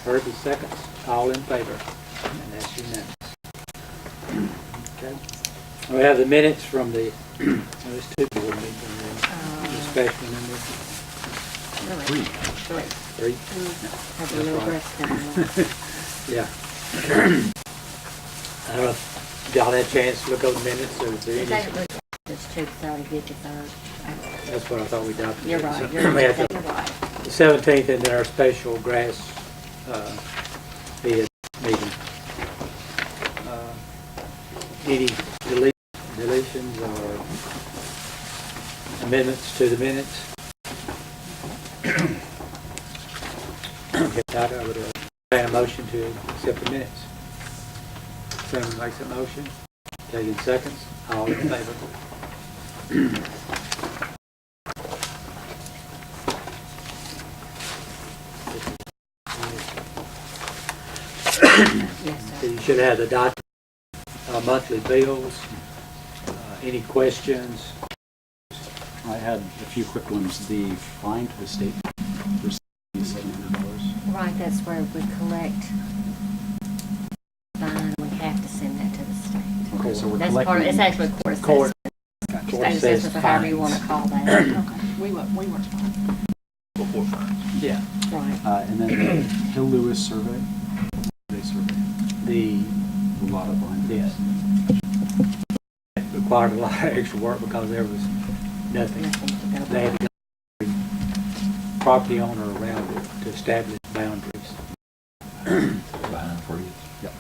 Herbie seconds. All in favor? And that's unanimous. Okay. We have the minutes from the, there's two board meetings, the special member. Three. Three? Have a little That's breast coming up. Yeah. I don't know if y'all had a chance to look over the minutes, or is there It's any? actually, it's 2:30, 53rd. That's what I thought we adopted. You're right, So, you're we had right, the you're right. 17th and then our special grass bid meeting. Any deletions or amendments to the minutes? If not, I would plan a motion to accept the minutes. Someone makes a motion, taking seconds, all in favor? Yes, So sir. you should have the monthly bills. Any questions? I had a few quick ones. The fine to the state for $700. Right, that's where we collect fine. We have to send that to the state. Okay, so we're That's part of, collecting. it's actually court Court. assessment. Court State says assessment, however you want to fines. call that. We were fine. Before fines. Yeah. Right. And then the Hill Lewis survey. They survey The, a lot of behind. yes. It required a lot of extra work because there was nothing. Nothing to go They had by. to go to the property owner around it to establish boundaries. Behind for you. Yep.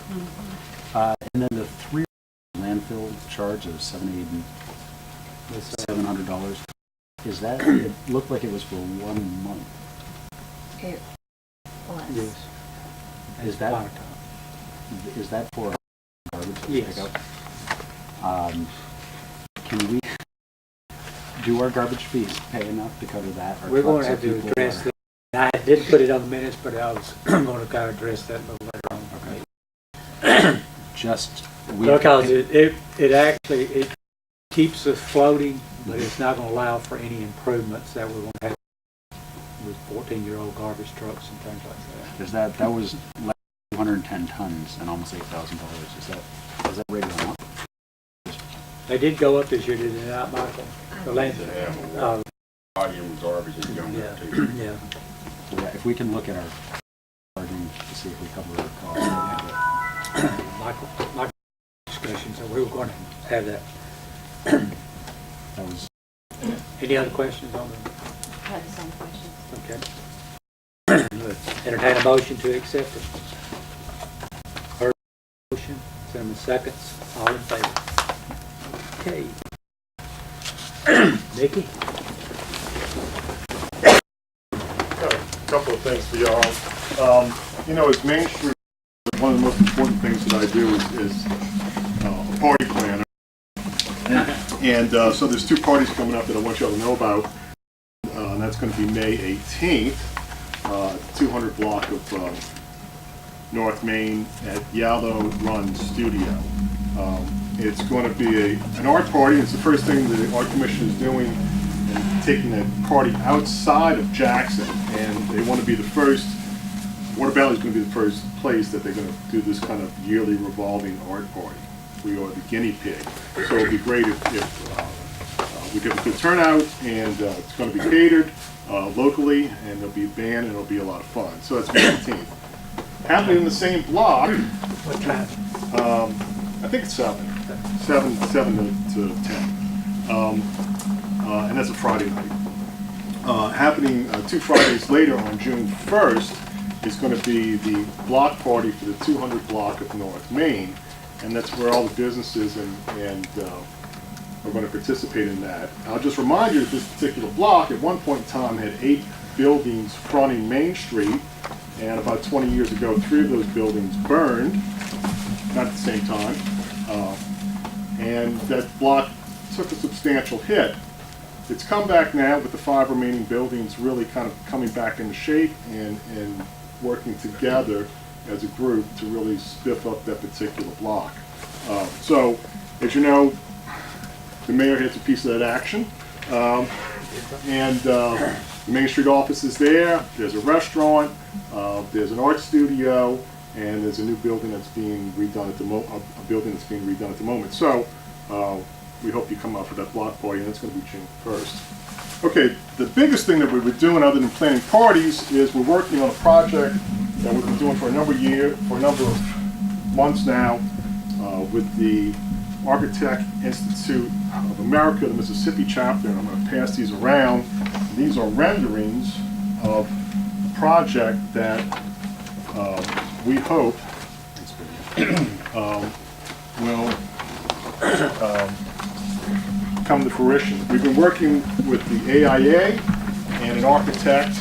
And then the 3 landfill charge of $700. Is that? It looked like it was for 1 month. It was. Yes. Is that? Fire top. Is that for garbage Yes. pickup? Can we, do our garbage fees pay enough to cover that? Our We're going to trucks, have our to people, address our- that. I didn't put it on the minutes, but I was going to kind of address that a little later on. Okay. Just, we. Because it actually, it keeps us floating, but it's not going to allow for any improvements that we're going to have with 14-year-old garbage trucks and things like that. Is that was like 210 tons and almost $8,000. Is that rate going up? They did go up this year, did they not, Michael? The land, Volume garbage is going yeah, up too. yeah. So yeah, if we can look at our charging to see if we cover our costs. Michael discussion, so we were going to have that. That was, Any other questions on the? I had the same question. Okay. Entertain a motion to accept it. Heard motion, Senator seconds, all in favor. Okay. Nikki? Got a couple of things for y'all. As Main Street, one of the most important things that I do is a party planner. And so there's 2 parties coming up that I want y'all to know about. And that's going to be May 18th, 200 block of North Main at Yallow Run Studio. It's going to be an art party. It's the first thing the Art Commission is doing, and taking a party outside of Jackson, and they want to be the first. Water Valley is going to be the first place that they're going to do this kind of yearly revolving art party. We are the guinea pig, so it'll be great if we get a good turnout, and it's going to be catered locally, and there'll be a band, and it'll be a lot of fun. So that's May 18th. Happening in the same block. What time? I think it's 7 to 10. And that's a Friday night. Happening 2 Fridays later on June 1st is going to be the block party for the 200 block of North Main. And that's where all the businesses and are going to participate in that. I'll just remind you that this particular block at one point in time had 8 buildings fronting Main Street. And about 20 years ago, 3 of those buildings burned, not at the same time. And that block took a substantial hit. It's come back now with the 5 remaining buildings really kind of coming back into shape and working together as a group to really spiff up that particular block. So, as you know, the mayor has a piece of that action. And the Main Street office is there, there's a restaurant, there's an art studio, and there's a new building that's being redone at the a building that's being redone at the moment. So we hope you come out for that block party, and it's going to be June 1st. Okay, the biggest thing that we were doing other than planning parties is we're working on a project that we've been doing for a number of months now with the Architect Institute of America, the Mississippi chapter, and I'm going to pass these around. These are renderings of a project that we hope will come to fruition. We've been working with the AIA and an architect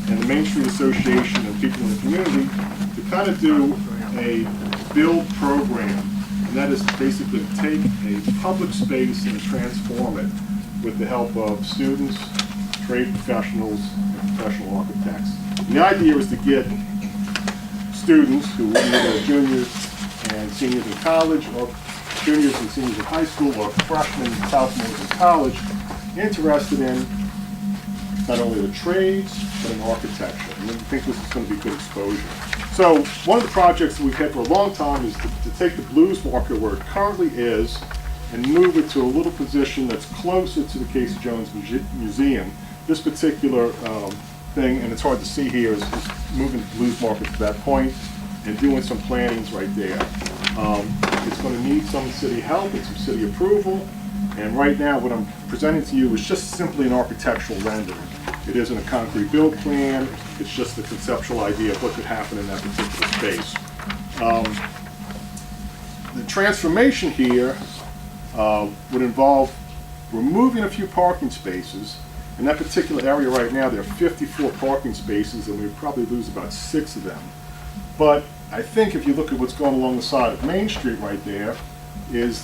and the Main Street Association and people in the community to kind of do a build program. And that is basically to take a public space and transform it with the help of students, trade professionals, and professional architects. And the idea is to get students who are either juniors and seniors in college, or juniors and seniors in high school, or freshmen and sophomores in college, interested in not only the trades, but in architecture. And we think this is going to be good exposure. So one of the projects that we've had for a long time is to take the Blues Marker where it currently is and move it to a little position that's closer to the Casey Jones Museum. This particular thing, and it's hard to see here, is moving the Blues Marker to that point and doing some plannings right there. It's going to need some city help and some city approval, and right now what I'm presenting to you is just simply an architectural rendering. It isn't a concrete build plan, it's just the conceptual idea of what could happen in that particular space. The transformation here would involve removing a few parking spaces. In that particular area right now, there are 54 parking spaces, and we would probably lose about 6 of them. But I think if you look at what's going along the side of Main Street right there, is,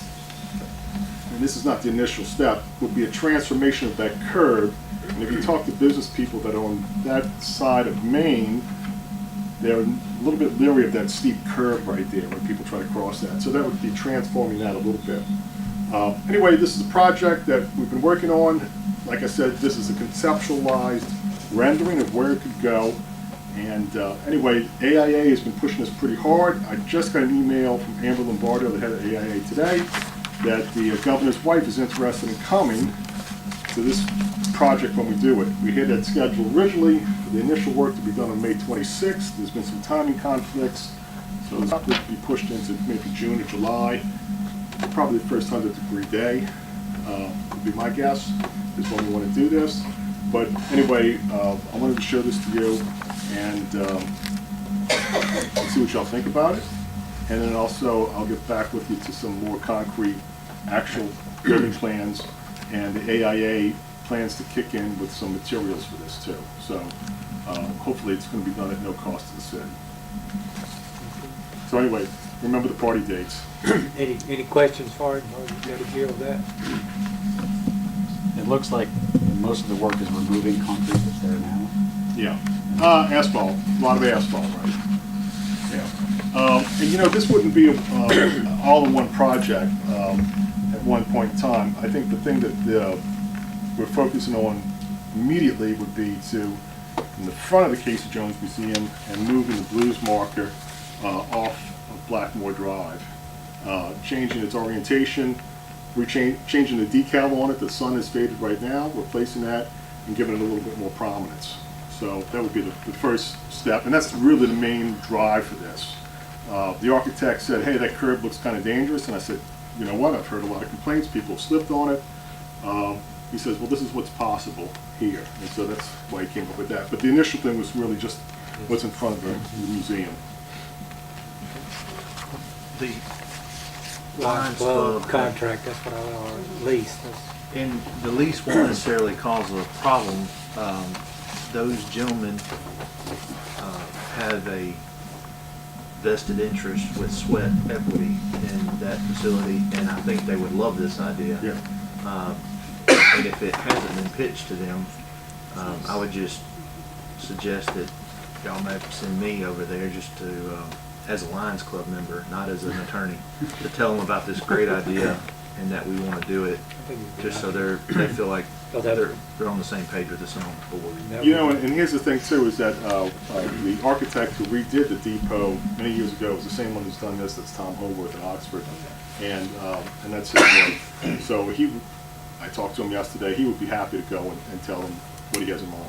and this is not the initial step, would be a transformation of that curb. And if you talk to business people that are on that side of Main, they're a little bit leery of that steep curve right there when people try to cross that. So that would be transforming that a little bit. Anyway, this is a project that we've been working on. Like I said, this is a conceptualized rendering of where it could go. And anyway, AIA has been pushing us pretty hard. I just got an email from Amber Lombardo, the head of AIA today, that the governor's wife is interested in coming to this project when we do it. We had that scheduled originally for the initial work to be done on May 26th. There's been some timing conflicts, so it's probably to be pushed into maybe June or July. Probably the first 100-degree day would be my guess, is when we want to do this. But anyway, I wanted to show this to you and see what y'all think about it. And then also, I'll get back with you to some more concrete, actual building plans, and the AIA plans to kick in with some materials for this too. So hopefully it's going to be done at no cost to the city. So anyway, remember the party dates. Any questions for him, or you got a deal with that? It looks like most of the work is removing concrete that's there now. Yeah. Asphalt, a lot of asphalt, right? Yeah. And you know, this wouldn't be a all-in-one project at one point in time. I think the thing that we're focusing on immediately would be to, in the front of the Casey Jones Museum, and moving the Blues Marker off of Blackmore Drive. Changing its orientation, changing the decal on it. The sun is faded right now, replacing that and giving it a little bit more prominence. So that would be the first step, and that's really the main drive for this. The architect said, hey, that curb looks kind of dangerous, and I said, you know what, I've heard a lot of complaints, people have slipped on it. He says, well, this is what's possible here, and so that's why he came up with that. But the initial thing was really just what's in front of the museum. The Lions Club contract, that's what I, or lease. and the lease won't necessarily cause a problem. Those gentlemen have a vested interest with Sweat Equity in that facility, and I think they would love this idea. Yeah. And if it hasn't been pitched to them, I would just suggest that y'all may send me over there just to, as a Lions Club member, not as an attorney, to tell them about this great idea and that we want to do it, just so they feel like Oh, that- they're on the same page with us and on the board. that You know, was- and here's the thing too, is that the architect who redid the depot many years ago was the same one who's done this, that's Tom Holworth in Oxford. And that's his work. So I talked to him yesterday, he would be happy to go and tell him what he has in mind.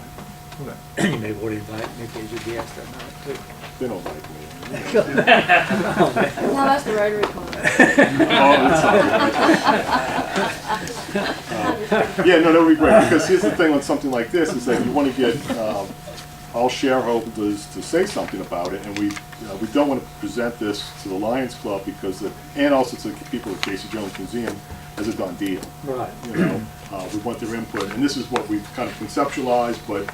You may want to invite Mickey as a guest that night too. They don't like me. No, that's the Rotary Club. Yeah, no, that would be great, because here's the thing on something like this, is that you want to get all shareholders to say something about it, and we don't want to present this to the Lions Club, because, and also to the people at Casey Jones Museum, as a done deal. Right. You know, we want their input, and this is what we've kind of conceptualized, but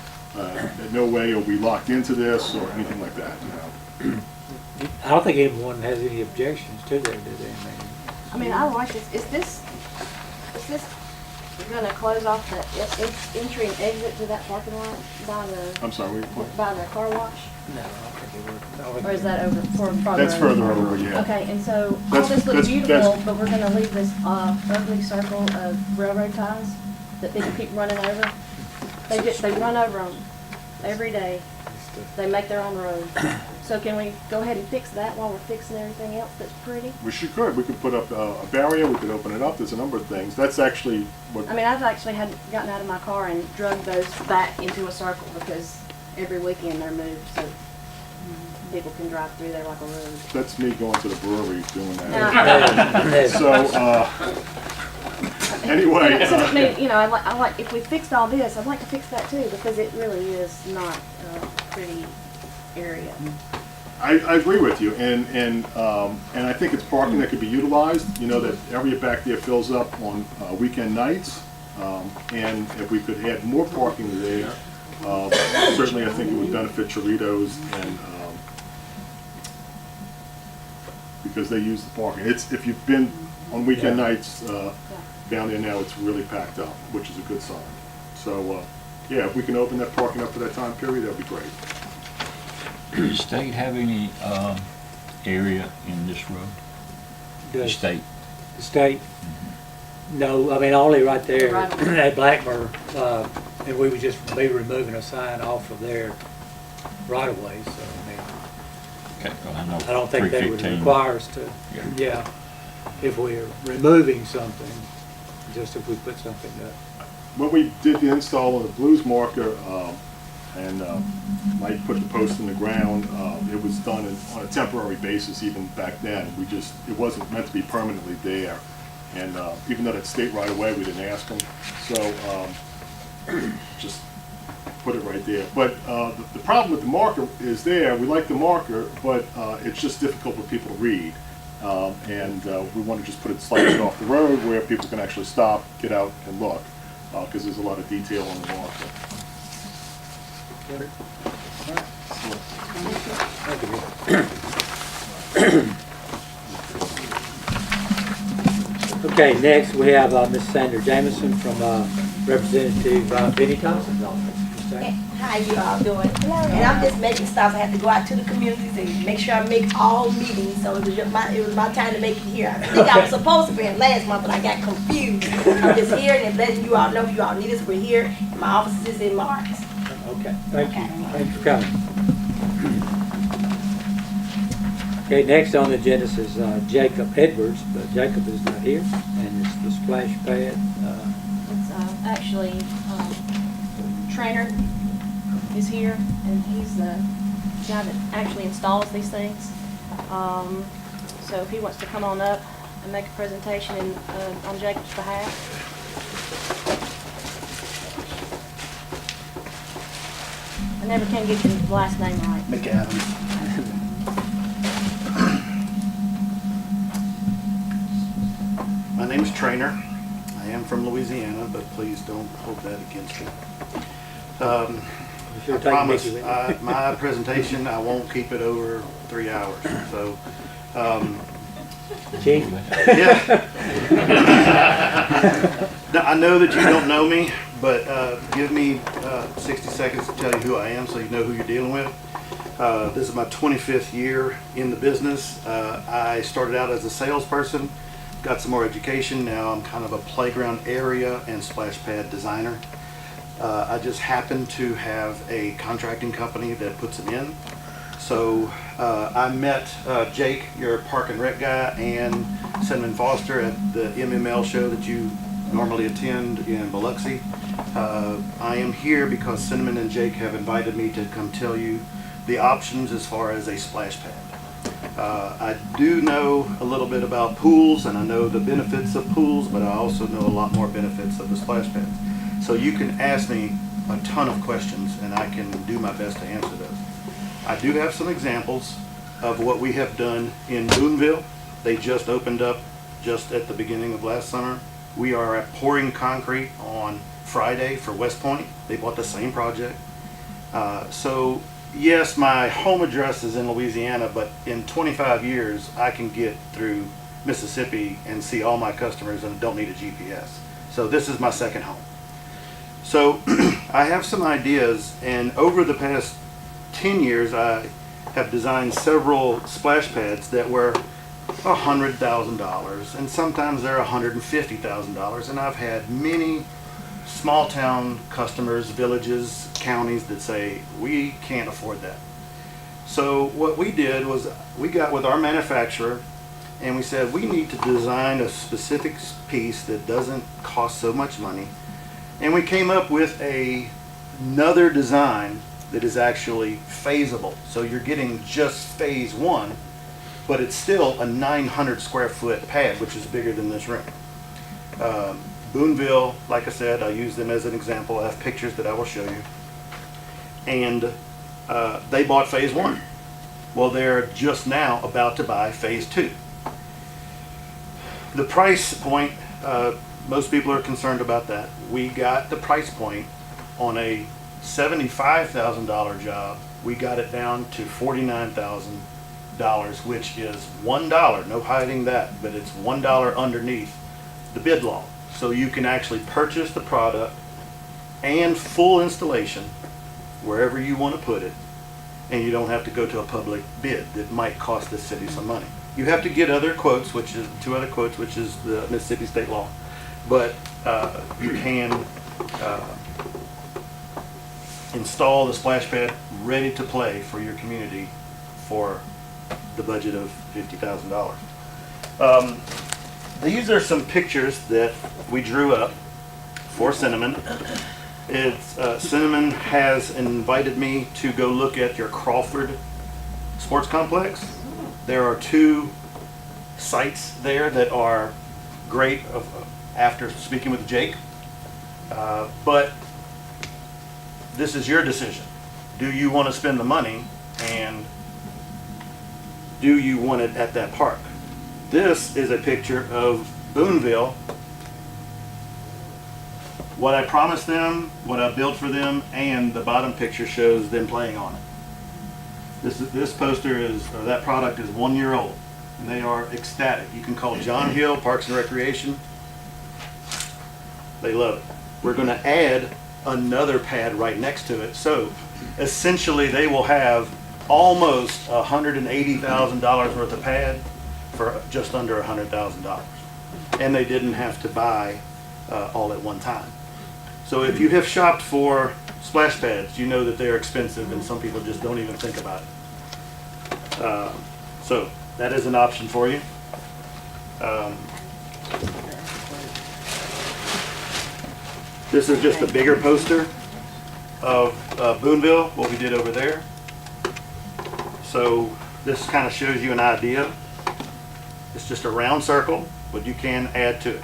in no way are we locked into this or anything like that, you know. I don't think anyone has any objections to that, do they? I mean, I like this. Is this gonna close off the entry and exit to that parking lot by I'm sorry, the car wash? No, I don't think it would. I don't Or is think- that over, farther? that's further over, yeah. Okay, and so all That's- this looks that's- beautiful, that's- but we're gonna leave this ugly circle of railroad ties that people keep running over. They run over them every day. They make their own road. So can we go ahead and fix that while we're fixing everything else that's pretty? We could. We could put up a barrier, we could open it up, there's a number of things. That's actually what, I mean, I've actually gotten out of my car and drug those back into a circle because every weekend they're moved so people can drive through there like a road. that's me going to the brewery doing that. Now, So, anyway, so, I mean, you know, I like, if we fixed all this, I'd like to fix that too because it really is not a pretty area. I agree with you, and I think it's parking that could be utilized, you know, that area back there fills up on weekend nights, and if we could add more parking there, certainly I think it would benefit Choritos, and, because they use the parking. If you've been on weekend nights down there now, it's really packed up, which is a good sign. So, yeah, if we can open that parking up for that time period, that'd be great. Does the state have any area in this road? The Does state? the state? No, I mean, only right there Right on. at Blackmer, and we would just be removing a sign off of their right of way, so, I mean, Okay, well, I know I don't think they would 315. require us to, yeah, if we're removing something, just if we put something up. When we did the install of the blues marker, and Mike put the post in the ground, it was done on a temporary basis even back then. It wasn't meant to be permanently there. And even though that's state right away, we didn't ask them. So just put it right there. But the problem with the marker is there. We like the marker, but it's just difficult for people to read. And we want to just put it slightly off the road where people can actually stop, get out, and look, because there's a lot of detail on the marker. Okay, next we have Ms. Sandra Jameson from Representative Benny Thompson's office. Ms. Sandra? How you all doing? And I'm just making stops. I have to go out to the communities and make sure I make all meetings. So it was my time to make it here. I think I was supposed to be in last month, but I got confused. I'm just here and letting you all know if you all need us. We're here. My office is in Mars. Okay, thank you. Thanks for coming. Okay, next on the agenda is Jacob Edwards, but Jacob is not here, and it's the splash pad. It's actually, Trainer is here, and he's the guy that actually installs these things. So if he wants to come on up and make a presentation on Jacob's behalf. I never can get your last name right. McAdams. My name is Trainer. I am from Louisiana, but please don't hold that against me. You should I take promise Mickey with you. my presentation, I won't keep it over 3 hours. So, Chief? yeah. Now, I know that you don't know me, but give me 60 seconds to tell you who I am so you know who you're dealing with. This is my 25th year in the business. I started out as a salesperson, got some more education. Now I'm kind of a playground area and splash pad designer. I just happen to have a contracting company that puts them in. So I met Jake, your park and rec guy, and Cinnamon Foster at the MML show that you normally attend in Biloxi. I am here because Cinnamon and Jake have invited me to come tell you the options as far as a splash pad. I do know a little bit about pools, and I know the benefits of pools, but I also know a lot more benefits of the splash pads. So you can ask me a ton of questions, and I can do my best to answer those. I do have some examples of what we have done in Boonville. They just opened up just at the beginning of last summer. We are pouring concrete on Friday for West Point. They bought the same project. So yes, my home address is in Louisiana, but in 25 years, I can get through Mississippi and see all my customers and don't need a GPS. So this is my second home. So I have some ideas, and over the past 10 years, I have designed several splash pads that were $100,000, and sometimes they're $150,000, and I've had many small town customers, villages, counties that say, we can't afford that. So what we did was we got with our manufacturer and we said, we need to design a specific piece that doesn't cost so much money. And we came up with another design that is actually phaseable. So you're getting just phase one, but it's still a 900 square foot pad, which is bigger than this room. Boonville, like I said, I use them as an example. I have pictures that I will show you. And they bought phase one. Well, they're just now about to buy phase two. The price point, most people are concerned about that. We got the price point on a $75,000 job. We got it down to $49,000, which is $1, no hiding that, but it's $1 underneath the bid law. So you can actually purchase the product and full installation wherever you want to put it, and you don't have to go to a public bid that might cost the city some money. You have to get other quotes, which is 2 other quotes, which is the Mississippi state law, but you can install the splash pad ready to play for your community for the budget of $50,000. These are some pictures that we drew up for Cinnamon. Cinnamon has invited me to go look at your Crawford Sports Complex. There are 2 sites there that are great after speaking with Jake. But this is your decision. Do you want to spend the money, and do you want it at that park? This is a picture of Boonville, what I promised them, what I built for them, and the bottom picture shows them playing on it. This poster or that product is 1 year old, and they are ecstatic. You can call John Hill, Parks and Recreation. They love it. We're going to add another pad right next to it. So essentially they will have almost $180,000 worth of pad for just under $100,000. And they didn't have to buy all at one time. So if you have shopped for splash pads, you know that they're expensive, and some people just don't even think about it. So that is an option for you. This is just a bigger poster of Boonville, what we did over there. So this kind of shows you an idea. It's just a round circle, but you can add to it.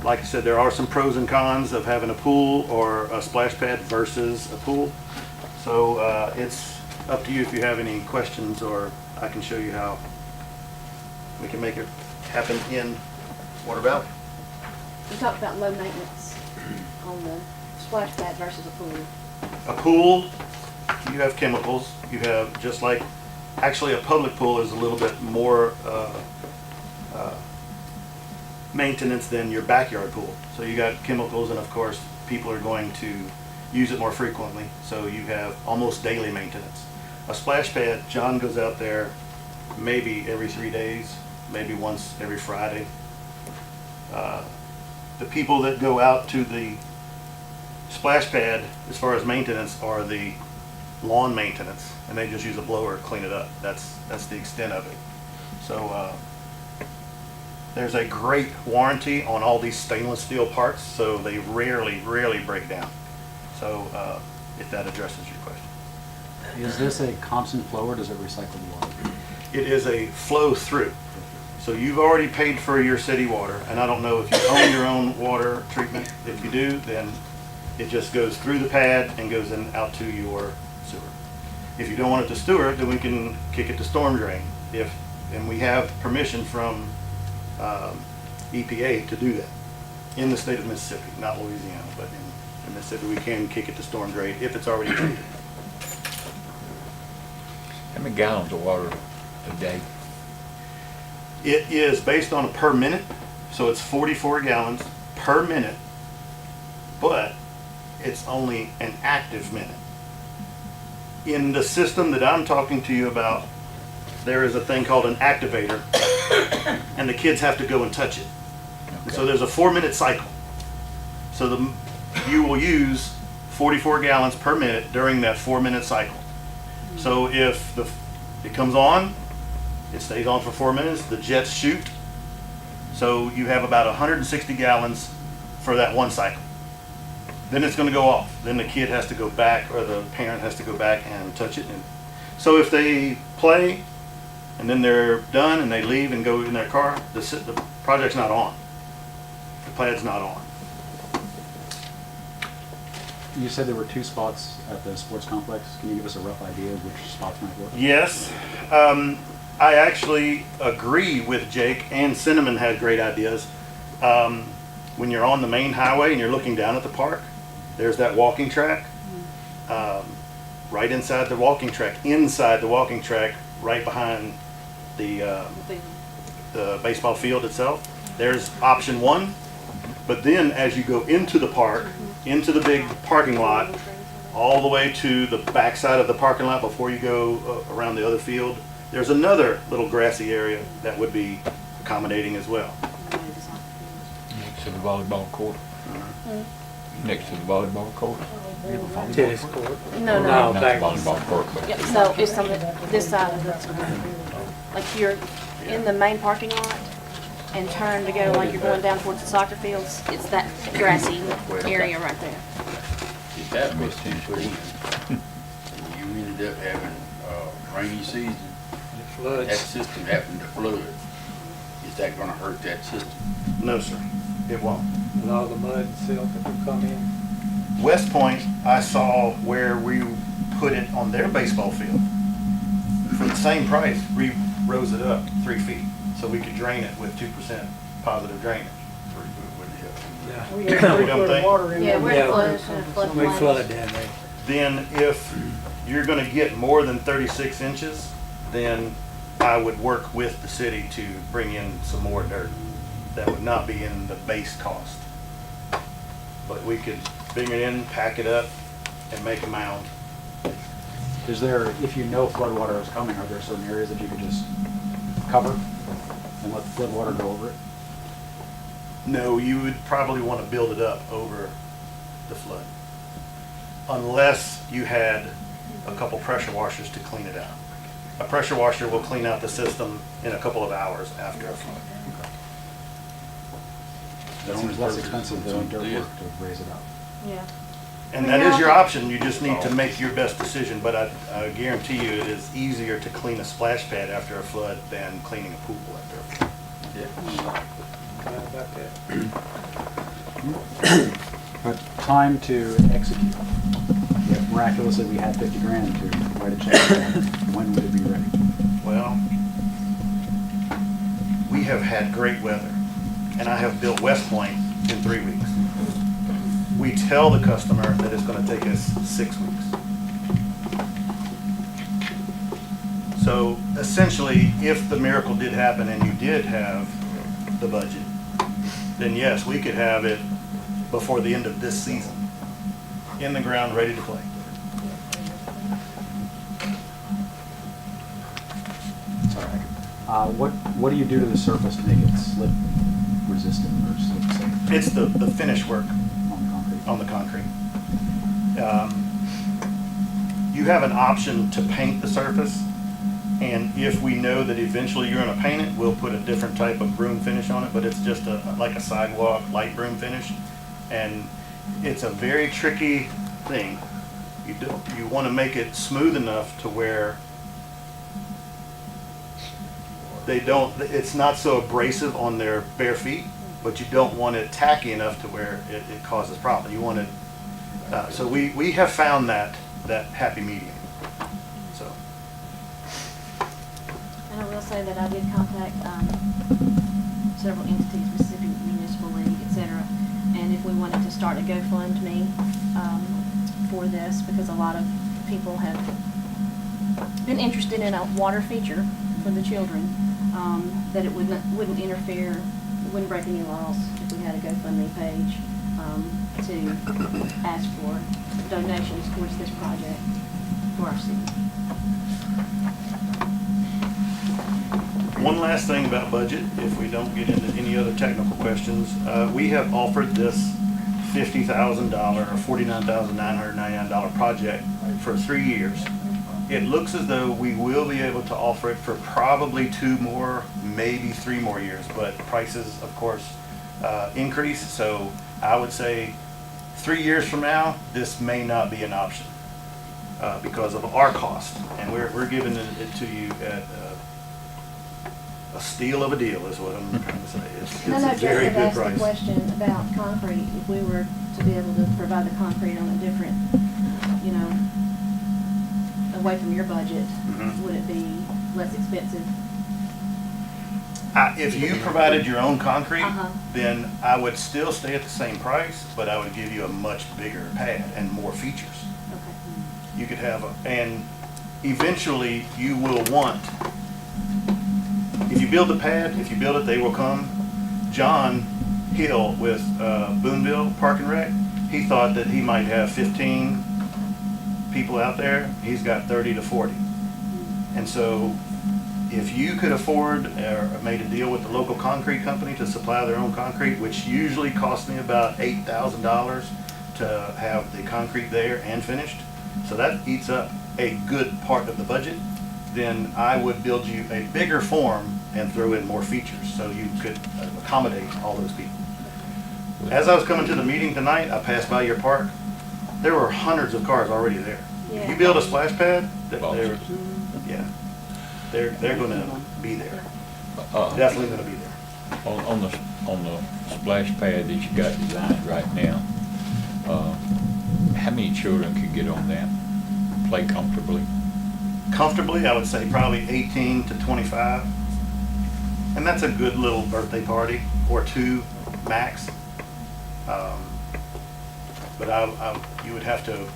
Like I said, there are some pros and cons of having a pool or a splash pad versus a pool. So it's up to you if you have any questions, or I can show you how we can make it happen in Water Valley. We talked about low maintenance on the splash pad versus a pool. A pool, you have chemicals. You have just like, actually a public pool is a little bit more maintenance than your backyard pool. So you got chemicals, and of course people are going to use it more frequently. So you have almost daily maintenance. A splash pad, John goes out there maybe every 3 days, maybe once every Friday. The people that go out to the splash pad, as far as maintenance, are the lawn maintenance, and they just use a blower to clean it up. That's the extent of it. So there's a great warranty on all these stainless steel parts, so they rarely break down. So if that addresses your question. Is this a constant flow or does it recycle the water? It is a flow through. So you've already paid for your city water, and I don't know if you own your own water treatment. If you do, then it just goes through the pad and goes in out to your sewer. If you don't want it to sewer, then we can kick it to storm drain. And we have permission from EPA to do that in the state of Mississippi, not Louisiana, but in Mississippi, we can kick it to storm drain if it's already treated. How many gallons of water a day? It is based on a per minute, so it's 44 gallons per minute, but it's only an active minute. In the system that I'm talking to you about, there is a thing called an activator, and the kids have to go and touch it. Okay. So there's a 4-minute cycle. So you will use 44 gallons per minute during that 4-minute cycle. So if it comes on, it stays on for 4 minutes, the jets shoot. So you have about 160 gallons for that one cycle. Then it's going to go off. Then the kid has to go back, or the parent has to go back and touch it. And so if they play and then they're done and they leave and go in their car, the project's not on. The pad's not on. You said there were 2 spots at the sports complex. Can you give us a rough idea of which spots might work? Yes. I actually agree with Jake, and Cinnamon had great ideas. When you're on the main highway and you're looking down at the park, there's that walking track. Right inside the walking track, right behind the baseball field itself, there's option 1. But then as you go into the park, into the big parking lot, all the way to the back side of the parking lot before you go around the other field, there's another little grassy area that would be accommodating as well. Next to the volleyball court? Next to the volleyball court? Tennis court. No, No, Not the back. volleyball court, but Yep, so it's on this side of the, like you're in the main parking lot and turn to go like you're going down towards the soccer fields, it's that grassy area right there. If that was too clean, and you ended up having rainy season, that Floods. system happened to flood, is that gonna hurt that system? No, sir, it won't. With all the mud and silt that will come in. West Point, I saw where we put it on their baseball field. For the same price, we rose it up 3 feet, so we could drain it with 2% positive drainage. 3 foot wouldn't help. Yeah. We don't think. Yeah, we're Yeah. close to flood We plain. flood down there. Then if you're gonna get more than 36 inches, then I would work with the city to bring in some more dirt. That would not be in the base cost. But we could bring it in, pack it up, and make a mound. Is there, if you know floodwater is coming, are there certain areas that you could just cover and let the floodwater go over it? No, you would probably want to build it up over the flood. Unless you had a couple pressure washers to clean it out. A pressure washer will clean out the system in a couple of hours after a flood. That seems less expensive than dirt work to raise it up. Yeah. And that is your option, you just need to make your best decision, but I guarantee you it is easier to clean a splash pad after a flood than cleaning a pool after a flood. How about that? But time to execute. If miraculously we had 50 grand to write a check, when would it be ready? Well, we have had great weather, and I have built West Point in 3 weeks. We tell the customer that it's going to take us 6 weeks. So essentially, if the miracle did happen and you did have the budget, then yes, we could have it before the end of this season, in the ground, ready to play. Sorry, What do you do to the surface to make it slip resistant or slip safe It's the finish work on the concrete? on the concrete. You have an option to paint the surface, and if we know that eventually you're gonna paint it, we'll put a different type of broom finish on it, but it's just like a sidewalk light broom finish. And it's a very tricky thing. You wanna make it smooth enough to where it's not so abrasive on their bare feet, but you don't want it tacky enough to where it causes problems. You want it, so we have found that happy medium, so. And I will say that I did contact several entities, Mississippi Municipal League, et cetera, and if we wanted to start a GoFundMe for this, because a lot of people have been interested in a water feature for the children, that it wouldn't interfere, wouldn't break any laws if we had a GoFundMe page to ask for donations towards this project for our city. One last thing about budget, if we don't get into any other technical questions, we have offered this $50,000 or $49,999 project for 3 years. It looks as though we will be able to offer it for probably 2 more, maybe 3 more years, but prices, of course, increase. So I would say 3 years from now, this may not be an option because of our cost, and we're giving it to you at a steal of a deal is what I'm trying to say. It's And I know a very Jacob good asked the price. question about concrete, if we were to be able to provide the concrete on a different, away from your budget, Mhm. would it be less expensive? If you provided your own concrete, Uh-huh. then I would still stay at the same price, but I would give you a much bigger pad and more features. Okay. You could have, and eventually you will want, if you build the pad, if you build it, they will come. John Hill with Boonville Park and Rec, he thought that he might have 15 people out there. He's got 30 to 40. And so if you could afford or made a deal with the local concrete company to supply their own concrete, which usually costs me about $8,000 to have the concrete there and finished, so that eats up a good part of the budget, then I would build you a bigger form and throw in more features so you could accommodate all those people. As I was coming to the meeting tonight, I passed by your park. There were hundreds of cars already there. If you Yeah. build a splash pad, they're going to be there. Definitely going to be there. On the splash pad that you got designed right now, how many children could get on that, play comfortably? Comfortably, I would say probably 18 to 25. And that's a good little birthday party or 2 max. But you would have to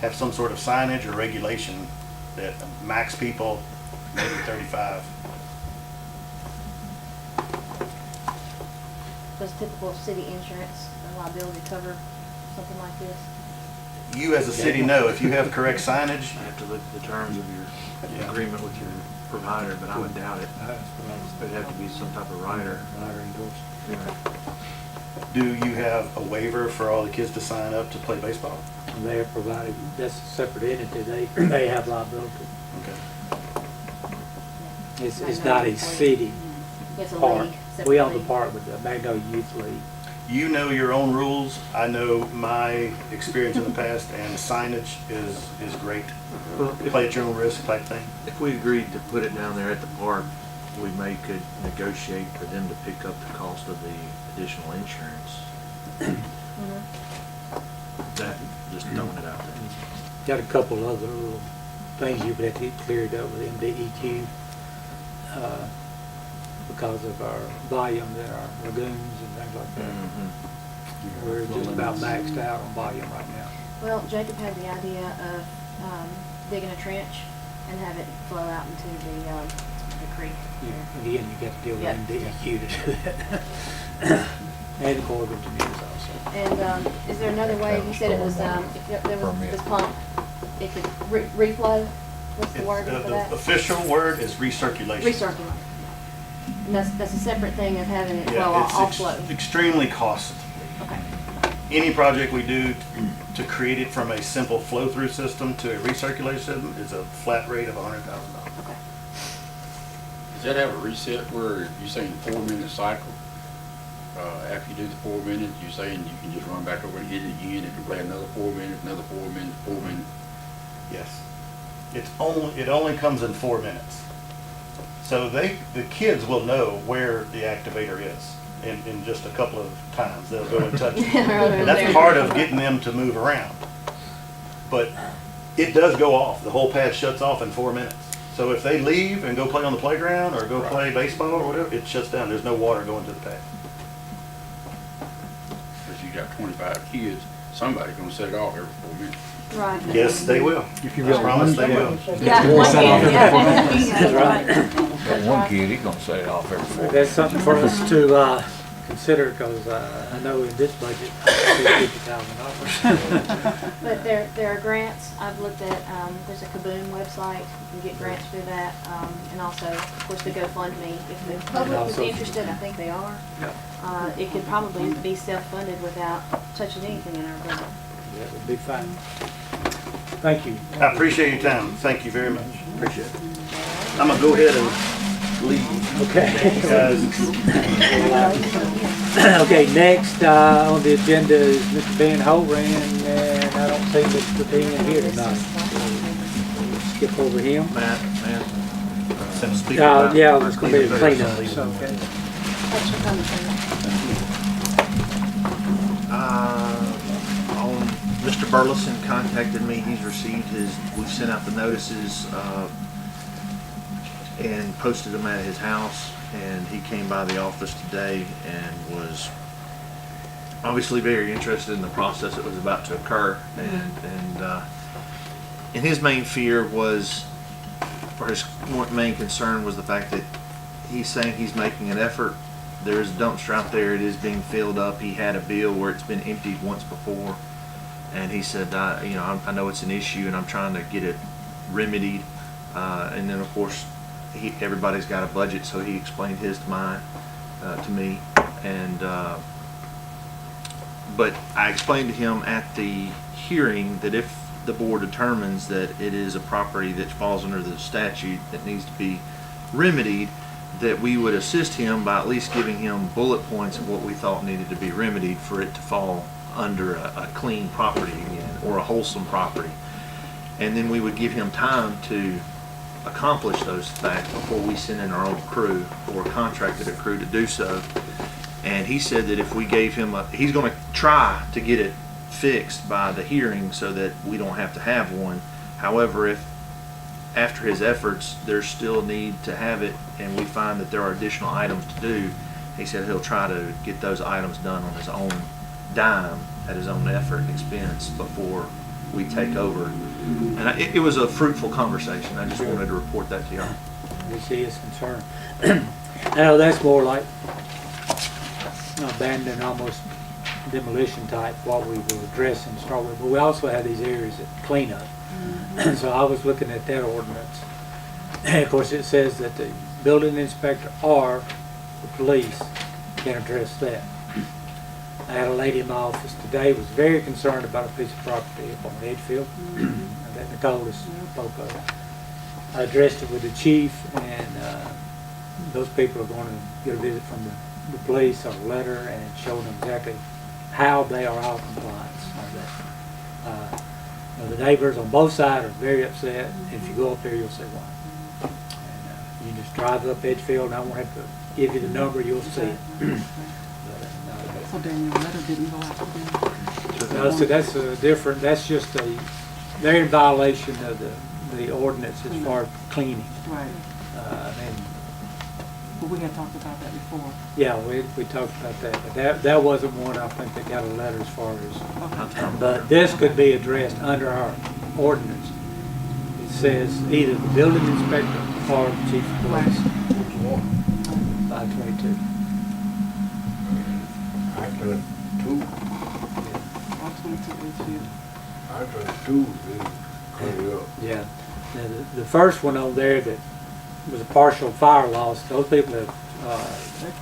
have some sort of signage or regulation that max people, maybe 35. Does typical city insurance or liability cover something like this? You as a city know, if you have correct signage, You have to look at the terms of your agreement with your provider, but I would doubt it. It'd have to be some type of rider. do you have a waiver for all the kids to sign up to play baseball? And they are provided, that's a separate entity, they have liability. Okay. It's not a city It's a park. league. separate We own the league. park with the Magnolia Youth League. You know your own rules. I know my experience in the past, and signage is great. Well, Play at your own risk type thing. if we agreed to put it down there at the park, we could negotiate for them to pick up the cost of the additional insurance. Mhm. That, just throwing it out there. Got a couple other little things you would have to get cleared up with MDEQ because of our volume in our lagoons and things like that. We're just about maxed out on volume right now. Well, Jacob had the idea of digging a trench and have it flow out into the creek. Again, you got to deal with Yep. MDEQ to do that. And the Corps of Engineers also. And is there another way, you said it was, if there was this pump, it could reflow? What's the word for The that? official word is recirculation. Recirculate. And that's a separate thing of having it flow Yeah, it's offload. extremely costly. Okay. Any project we do to create it from a simple flow-through system to a recirculation system is a flat rate of $100,000. Okay. Does that have a reset where you're saying 4-minute cycle? After you do the 4 minutes, you're saying you can just run back over and hit it again, it can play another 4 minutes, another 4 minutes, 4 minutes? Yes. It only comes in 4 minutes. So the kids will know where the activator is in just a couple of times. They'll go and touch it. And that's part of getting them to move around. But it does go off. The whole pad shuts off in 4 minutes. So if they leave and go play on the playground or go play baseball or whatever, it shuts down. There's no water going to the pad. If you got 25 kids, somebody's gonna set it off every 4 minutes. Right. Yes, they will. If you I really promise want they to. will. Yeah, We'll one set off kid, every 4 yeah. minutes. That's right. Got one kid, he gonna set it off every 4 That's something for us to consider, because I know in this budget, $50,000. But there are grants, I've looked at, there's a Kaboom website, you can get grants through that, and also, of course, the GoFundMe. If the public is also- interested, I think they are. It could probably be self-funded without touching anything in our budget. That would be fine. Thank you. I appreciate your time. Thank you very much. Appreciate it. I'm gonna go ahead and leave. Okay. Guys, Okay, next on the agenda is Mr. Ben Holran, and I don't see Mr. Ben here tonight. So we'll skip over him. Matt, send a speaker about Yeah, our it's gonna be a cleanup. cleanup, so, okay. Thanks for coming, On, Mr. Burleson contacted me, he's received we've sent out the notices, and posted them at his house, and he came by the office today and was obviously very interested in the process that was about to occur, and his main fear was, or his main concern was the fact that he's saying he's making an effort. There's a dumpster out there, it is being filled up. He had a bill where it's been emptied once before, and he said, I know it's an issue and I'm trying to get it remedied. And then of course, everybody's got a budget, so he explained his to me, and but I explained to him at the hearing that if the board determines that it is a property that falls under the statute that needs to be remedied, that we would assist him by at least giving him bullet points of what we thought needed to be remedied for it to fall under a clean property again, or a wholesome property. And then we would give him time to accomplish those facts before we send in our own crew or contracted a crew to do so. And he said that if we gave him he's going to try to get it fixed by the hearing so that we don't have to have one. However, if after his efforts there's still a need to have it and we find that there are additional items to do, he said he'll try to get those items done on his own dime, at his own effort and expense, before we take over. And it was a fruitful conversation. I just wanted to report that to y'all. We see his concern. Now, that's more like abandoned, almost demolition type, what we will address and start with. But we also have these areas that clean up. So I was looking at that ordinance. And of course, it says that the building inspector or the police can address that. I had a lady in my office today was very concerned about a piece of property up on Edgefield that Nicole has spoke of. I addressed it with the chief, and those people are going to get a visit from the police or a letter and show them exactly how they are out of compliance on that. The neighbors on both sides are very upset. If you go up there, you'll see why. And you just drive up Edgefield, and I won't have to give you the number, you'll see it. So Daniel, letter didn't go out to them? No, so that's different, that's just they're in violation of the ordinance as far as cleaning. Right. And But we had talked about that before. yeah, we talked about that, but that wasn't one I think that got a letter as far as, Okay. but this could be addressed under our ordinance. It says either the building inspector or the chief of police. 522. I done two. All 22 Edgefield. I done two, then clean it up. Yeah. Now, the first one on there that was a partial fire loss, those people have,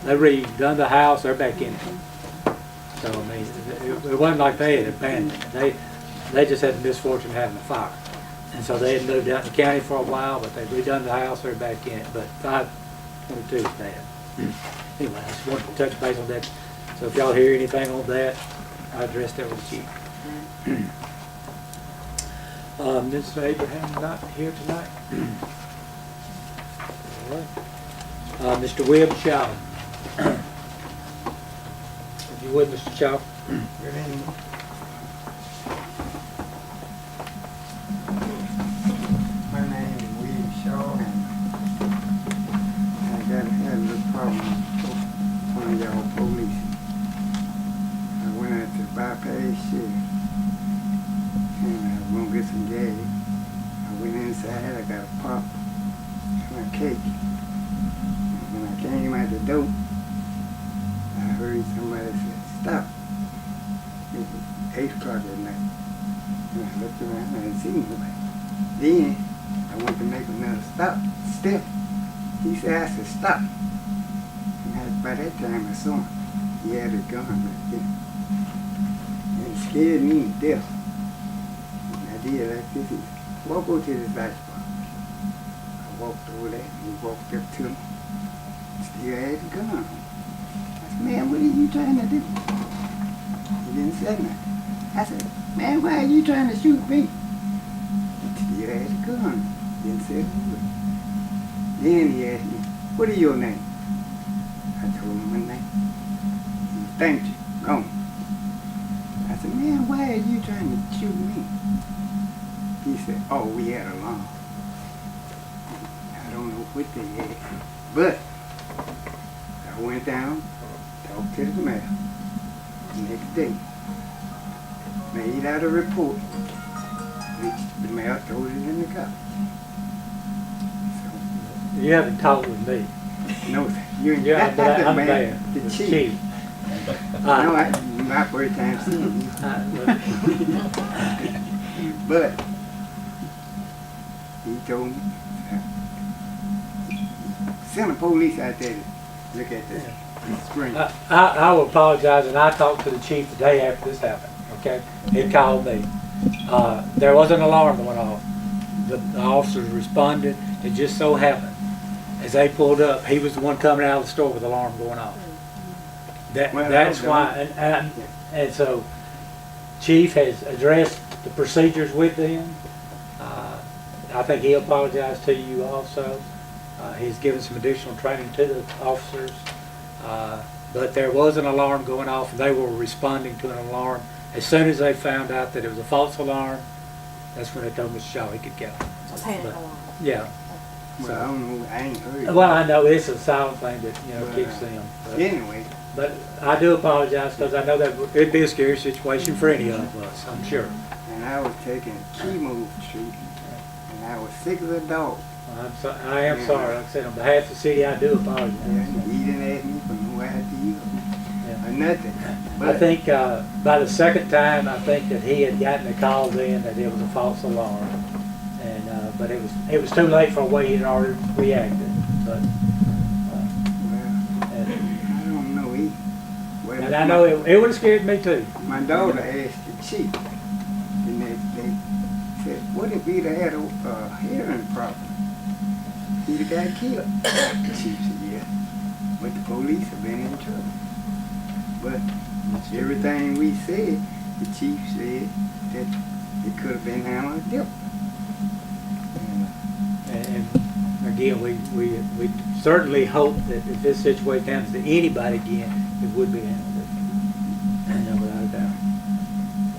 they redone the house, they're back in it. So, I mean, it wasn't like they had abandoned it. They just had the misfortune of having a fire. And so they had moved out in the county for a while, but they redone the house, they're back in it. But 522 is bad. Anyway, I just wanted to touch base on that. So if y'all hear anything on that, I addressed that with you. Mr. Abraham not here tonight. All right. Mr. Webb Shaw. If you would, Mr. Shaw. My name is William Shaw, and I had a little problem with one of y'all police. I went out to bypass shit, and I was gonna get some gas. I went inside, I got a pop and a cake. And when I came out the door, I heard somebody say, "Stop." It was 8 o'clock at night. And I looked around, I didn't see nobody. Then I went to make another step. He said, I said, "Stop." And by that time I saw him. He had a gun right there. And it scared me to death. And I did like this. He said, "Walk over to this icebox." I walked over there and he walked up to me. Still had the gun on. I said, "Man, what are you trying to do?" He didn't say nothing. I said, "Man, why are you trying to shoot me?" He had a gun. Didn't say a word. Then he asked me, "What is your name?" I told him my name. He thanked you. Gone. I said, "Man, why are you trying to shoot me?" He said, "Oh, we had an alarm." I don't know what they had. But I went down, talked to the mayor. The next day, made out a report, which the mayor told it in the car. You haven't talked with me. No, sir. You ain't Yeah, got the I'm man, there. the chief. No, my first time seeing you. But he told me, send the police out there to look at this screen. I will apologize, and I talked to the chief the day after this happened, okay? He called me. There was an alarm going off. The officers responded. It just so happened, as they pulled up, he was the one coming out of the store with the alarm going off. That's why, and so chief has addressed the procedures with them. I think he apologized to you also. He's given some additional training to the officers. But there was an alarm going off, and they were responding to an alarm. As soon as they found out that it was a false alarm, that's when they told Mr. Shaw he could go. Panic But, alarm. yeah. Well, I don't know, I ain't heard. Well, I know it's a silent thing that, But, keeps them. But, Anyway, but I do apologize, because I know that it'd be a scary situation for any of us, I'm sure. and I was taking chemo treatment, and I was sick as a dog. I am sorry. Like I said, on behalf of the city, I do apologize. And he didn't ask me for no ID or nothing. I think by the second time, I think that he had gotten the call then that it was a false alarm, and but it was too late for what he had already reacted. But I don't know. and I know it would have scared me too. My daughter asked the chief the next day, said, "What if he'd had a hearing problem? He'd have got killed." The chief said, "Yeah, but the police have been in trouble." But everything we said, the chief said that it could have been handled different. And again, we certainly hope that if this situation happens to anybody again, it would be handled differently. And without a doubt.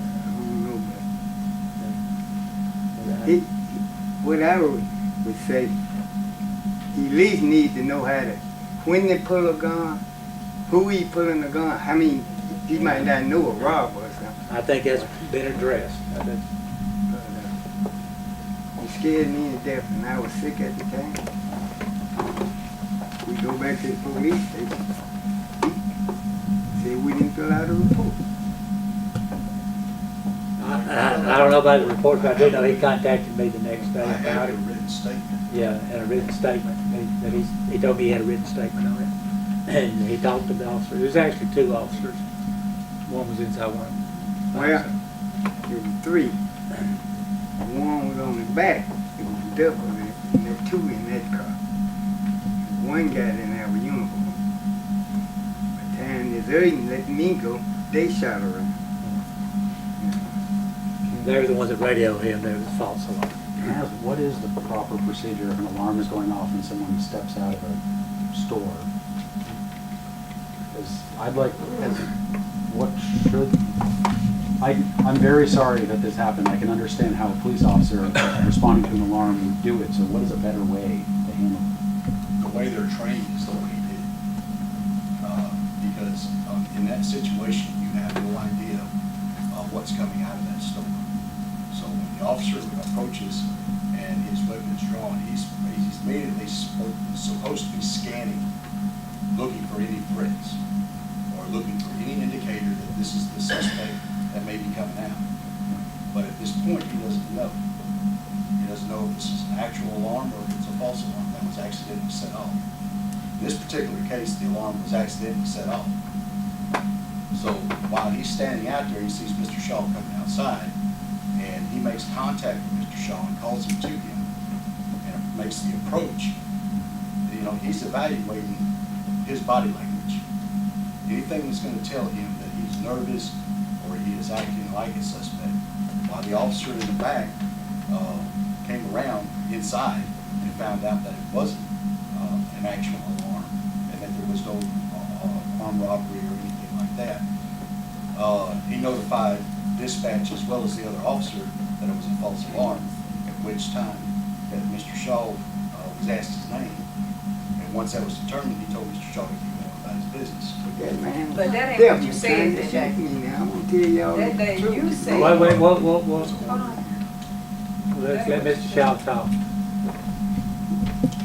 I don't know, but what I would say, he at least needs to know how to, when they pull a gun, who he pulling the gun. I mean, he might not know a robber or something. I think that's been addressed. He scared me to death, and I was sick at the time. We go back to the police station. He said we didn't fill out a report. I don't know about the report, but I do know he contacted me the next day I about have it. a written statement. Yeah, and a written statement, that he told me he had a written statement on it. And he talked to the officer, there was actually 2 officers. One was inside one. Well, there were 3. One was on the back, it was double, and there were 2 in that car. One guy didn't have a uniform. By the time this urgent let me go, they shot around. They were the ones that radioed him, there was a false alarm. Can I ask, what is the proper procedure if an alarm is going off and someone steps out of a store? I'm very sorry that this happened. I can understand how a police officer responding to an alarm would do it, so what is a better way to handle it? The way they're trained is the way he did it. Because in that situation, you have no idea what's coming out of that store. So when the officer approaches and his weapon is drawn, he's immediately supposed to be scanning, looking for any threats, or looking for any indicator that this is the suspect that may be coming out. But at this point, he doesn't know. He doesn't know if this is an actual alarm or if it's a false alarm that was accidentally set off. In this particular case, the alarm was accidentally set off. So while he's standing out there, he sees Mr. Shaw coming outside, and he makes contact with Mr. Shaw and calls him to him and makes the approach. You know, he's evaluating his body language. Anything that's going to tell him that he's nervous or he is acting like a suspect. While the officer in the back came around inside and found out that it wasn't an actual alarm and that there was no armed robbery or anything like that. He notified dispatch as well as the other officer that it was a false alarm, at which time that Mr. Shaw was asked his name. And once that was determined, he told Mr. Shaw to keep going about his business. That man But that ain't was what you said definitely that trying to day. shoot me now. I'm gonna tell y'all That the day truth. you said. Wait, what? Hold on. Let's let Mr. Shaw talk.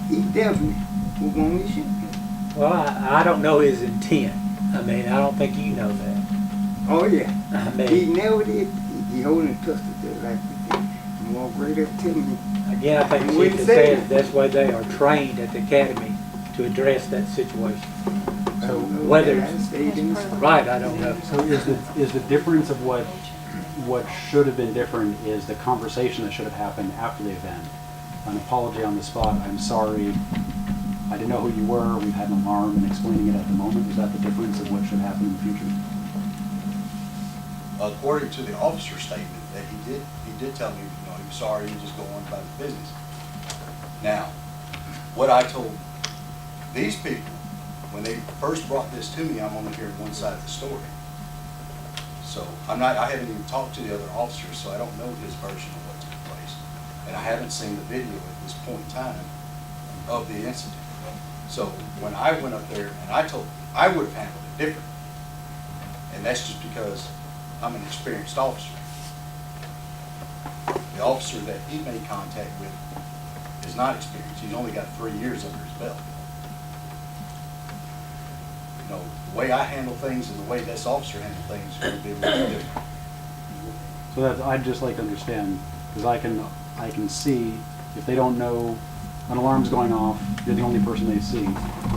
He definitely was gonna shoot me. Well, I don't know his intent. I mean, I don't think you know that. Oh yeah. I He mean, never did. He holding a pistol just like this and walk right up to me. again, I think He Chief wouldn't has say said that. that's why they are trained at the academy to address that situation. I So don't know whether that I it's stayed in the store. right, I don't know. So is the difference of what should have been different is the conversation that should have happened after the event? An apology on the spot, I'm sorry, I didn't know who you were, we've had an alarm, and explaining it at the moment. Is that the difference of what should happen in the future? According to the officer's statement, that he did tell me, you know, he was sorry, he was just going on about his business. Now, what I told these people, when they first brought this to me, I'm only hearing one side of the story. So I haven't even talked to the other officers, so I don't know his version of what took place. And I haven't seen the video at this point in time of the incident. So when I went up there and I would have handled it differently. And that's just because I'm an experienced officer. The officer that he made contact with is not experienced. He's only got 3 years under his belt. You know, the way I handle things and the way this officer handled things would be a little different. So that's, I'd just like to understand, because I can see if they don't know an alarm's going off, you're the only person they see.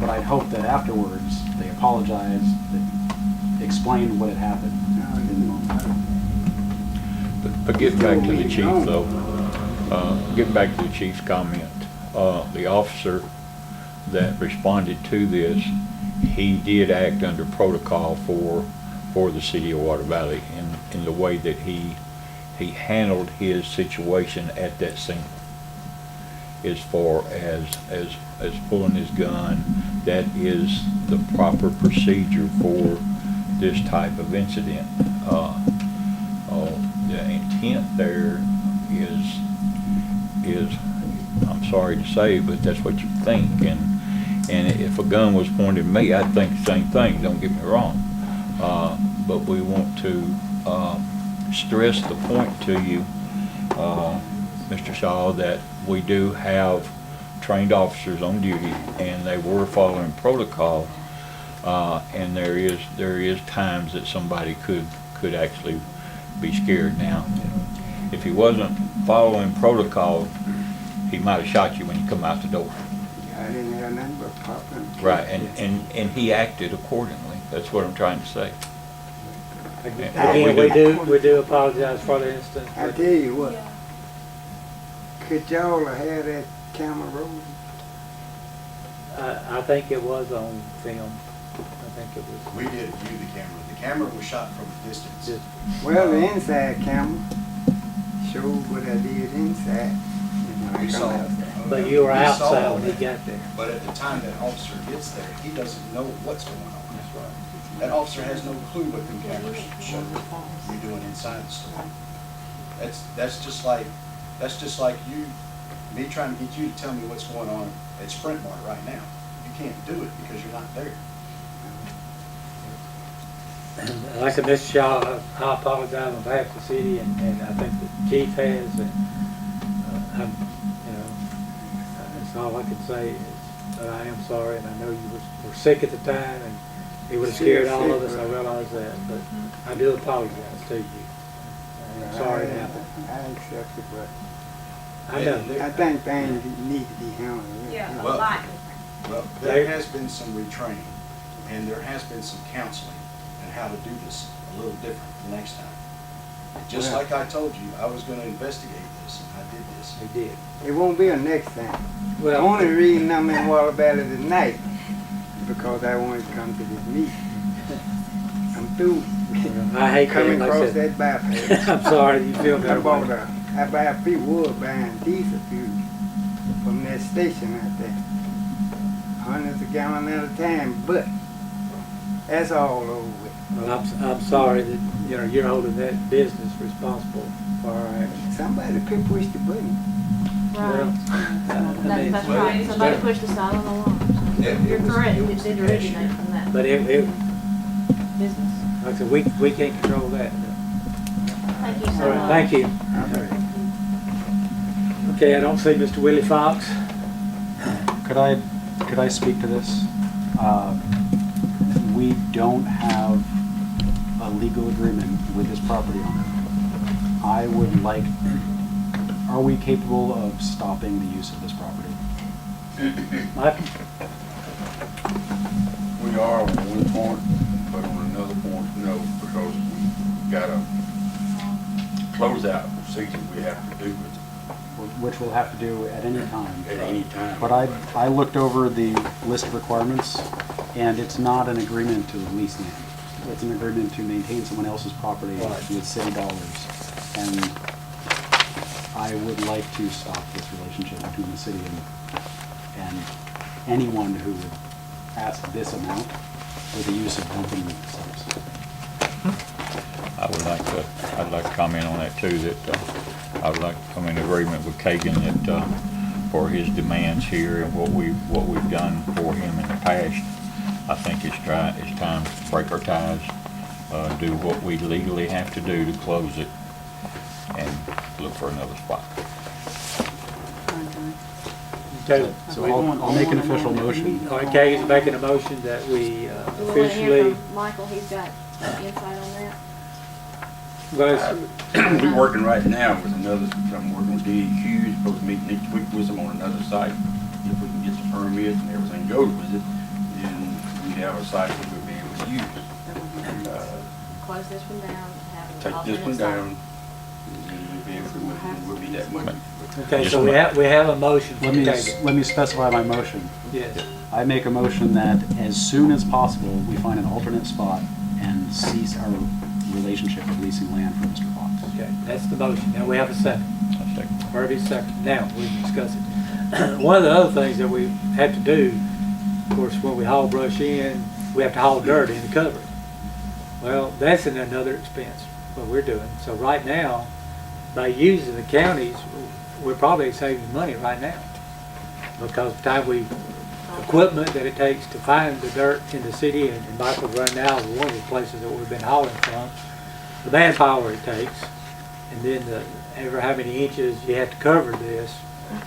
But I'd hope that afterwards they apologize, they explain what had happened in the moment. But getting back to the chief though, getting back to the chief's comment, the officer that responded to this, he did act under protocol for the city of Water Valley in the way that he handled his situation at that scene. As far as pulling his gun, that is the proper procedure for this type of incident. The intent there is I'm sorry to say, but that's what you think. And if a gun was pointed at me, I'd think the same thing. Don't get me wrong. But we want to stress the point to you, Mr. Shaw, that we do have trained officers on duty, and they were following protocol. And there is times that somebody could actually be scared now. If he wasn't following protocol, he might have shot you when you come out the door. I didn't have nothing but popping. Right, and he acted accordingly. That's what I'm trying to say. Again, we do apologize for the instance. I but- tell you what, could y'all have had that camera rolling? I think it was on film. I think it was. We did view the camera. The camera was shot from a distance. Just- Well, the inside camera showed what I did inside. And when I We come saw. outside. But you were We saw outside all when he that. got there. But at the time that officer gets there, he doesn't know what's going on. That's right. That officer has no clue what them cameras show you're doing inside the store. That's just like you, me trying to get you to tell me what's going on at Sprint Mart right now. You can't do it because you're not there. And like I said, Mr. Shaw, I apologize on behalf of the city, and I think the chief has, and, I'm, you know, that's all I can say is, but I am sorry, and I know you were sick at the time, and it would have scared all of us, I realize that, but I do apologize to you. I'm sorry it happened. I accept it, but I know. I think things need to be handled. Yeah, a Well- lot. Well, there has been some retraining, and there has been some counseling on how to do this a little different the next time. Just like I told you, I was gonna investigate this, and I did this. We did. It won't be a next time. The Well, only reason I'm in Waller Valley tonight is because I wanted to come to this meeting. I'm through I hate that, coming like I across said. that bypass. I'm sorry, you feel I that bought way. I buy a few wood buying diesel fuel from that station out there. Hundreds of gallons at a time, but that's all over with. Well, I'm sorry that, you know, you're holding that business responsible for our actions. Somebody could push the button. Well, Right. That's right. Somebody pushed the silent alarm. Yeah, it You're was- correct. it It was did the originate cashier. from that But it, business. like I said, we can't control that. Thank you so much. All right, thank you. Okay, I don't see Mr. Willie Fox. Could I speak to this? We don't have a legal agreement with this property owner. I would like, are we capable of stopping the use of this property? Michael? We are on one point, but on another point, no, because we got a closeout procedure we have to do with Which we'll have to do at any time. it at any time. But I looked over the list of requirements, and it's not an agreement to lease land. It's an agreement to maintain someone else's property Right. with city dollars. And I would like to stop this relationship between the city and anyone who would ask this amount for the use of dumping sites. I'd like to comment on that too, that I would like to come in agreement with Kagan that for his demands here and what we've done for him in the past, I think it's time to break our ties, do what we legally have to do to close it and look for another spot. Okay, So I'll make an official motion. all right, Kagan's making a motion that we We want to hear officially, from Michael. He's got insight on that. well, We're working right now with I'm working with DEQ, supposed to meet next week with them on another site. If we can get the permits and everything goes with it, then we have a site that we'll be able to use. Close this one down, have an Take this alternate one site. down, and then we'll be able to, we'll be that much. okay, so we have a motion from Let Kagan. me specify my motion. Yes, I make a motion that as soon as possible, we find an alternate spot and cease our relationship with leasing land from Mr. Fox. okay, that's the motion. Now we have a second. I think Herbie's second. Now, we can discuss it. One of the other things that we have to do, of course, when we haul brush in, we have to haul dirt in to cover it. Well, that's another expense, what we're doing. So right now, by using the counties, we're probably saving money right now. Because the time equipment that it takes to find the dirt in the city, and Michael's run now is one of the places that we've been hauling from, the manpower it takes, and then ever how many inches you have to cover this,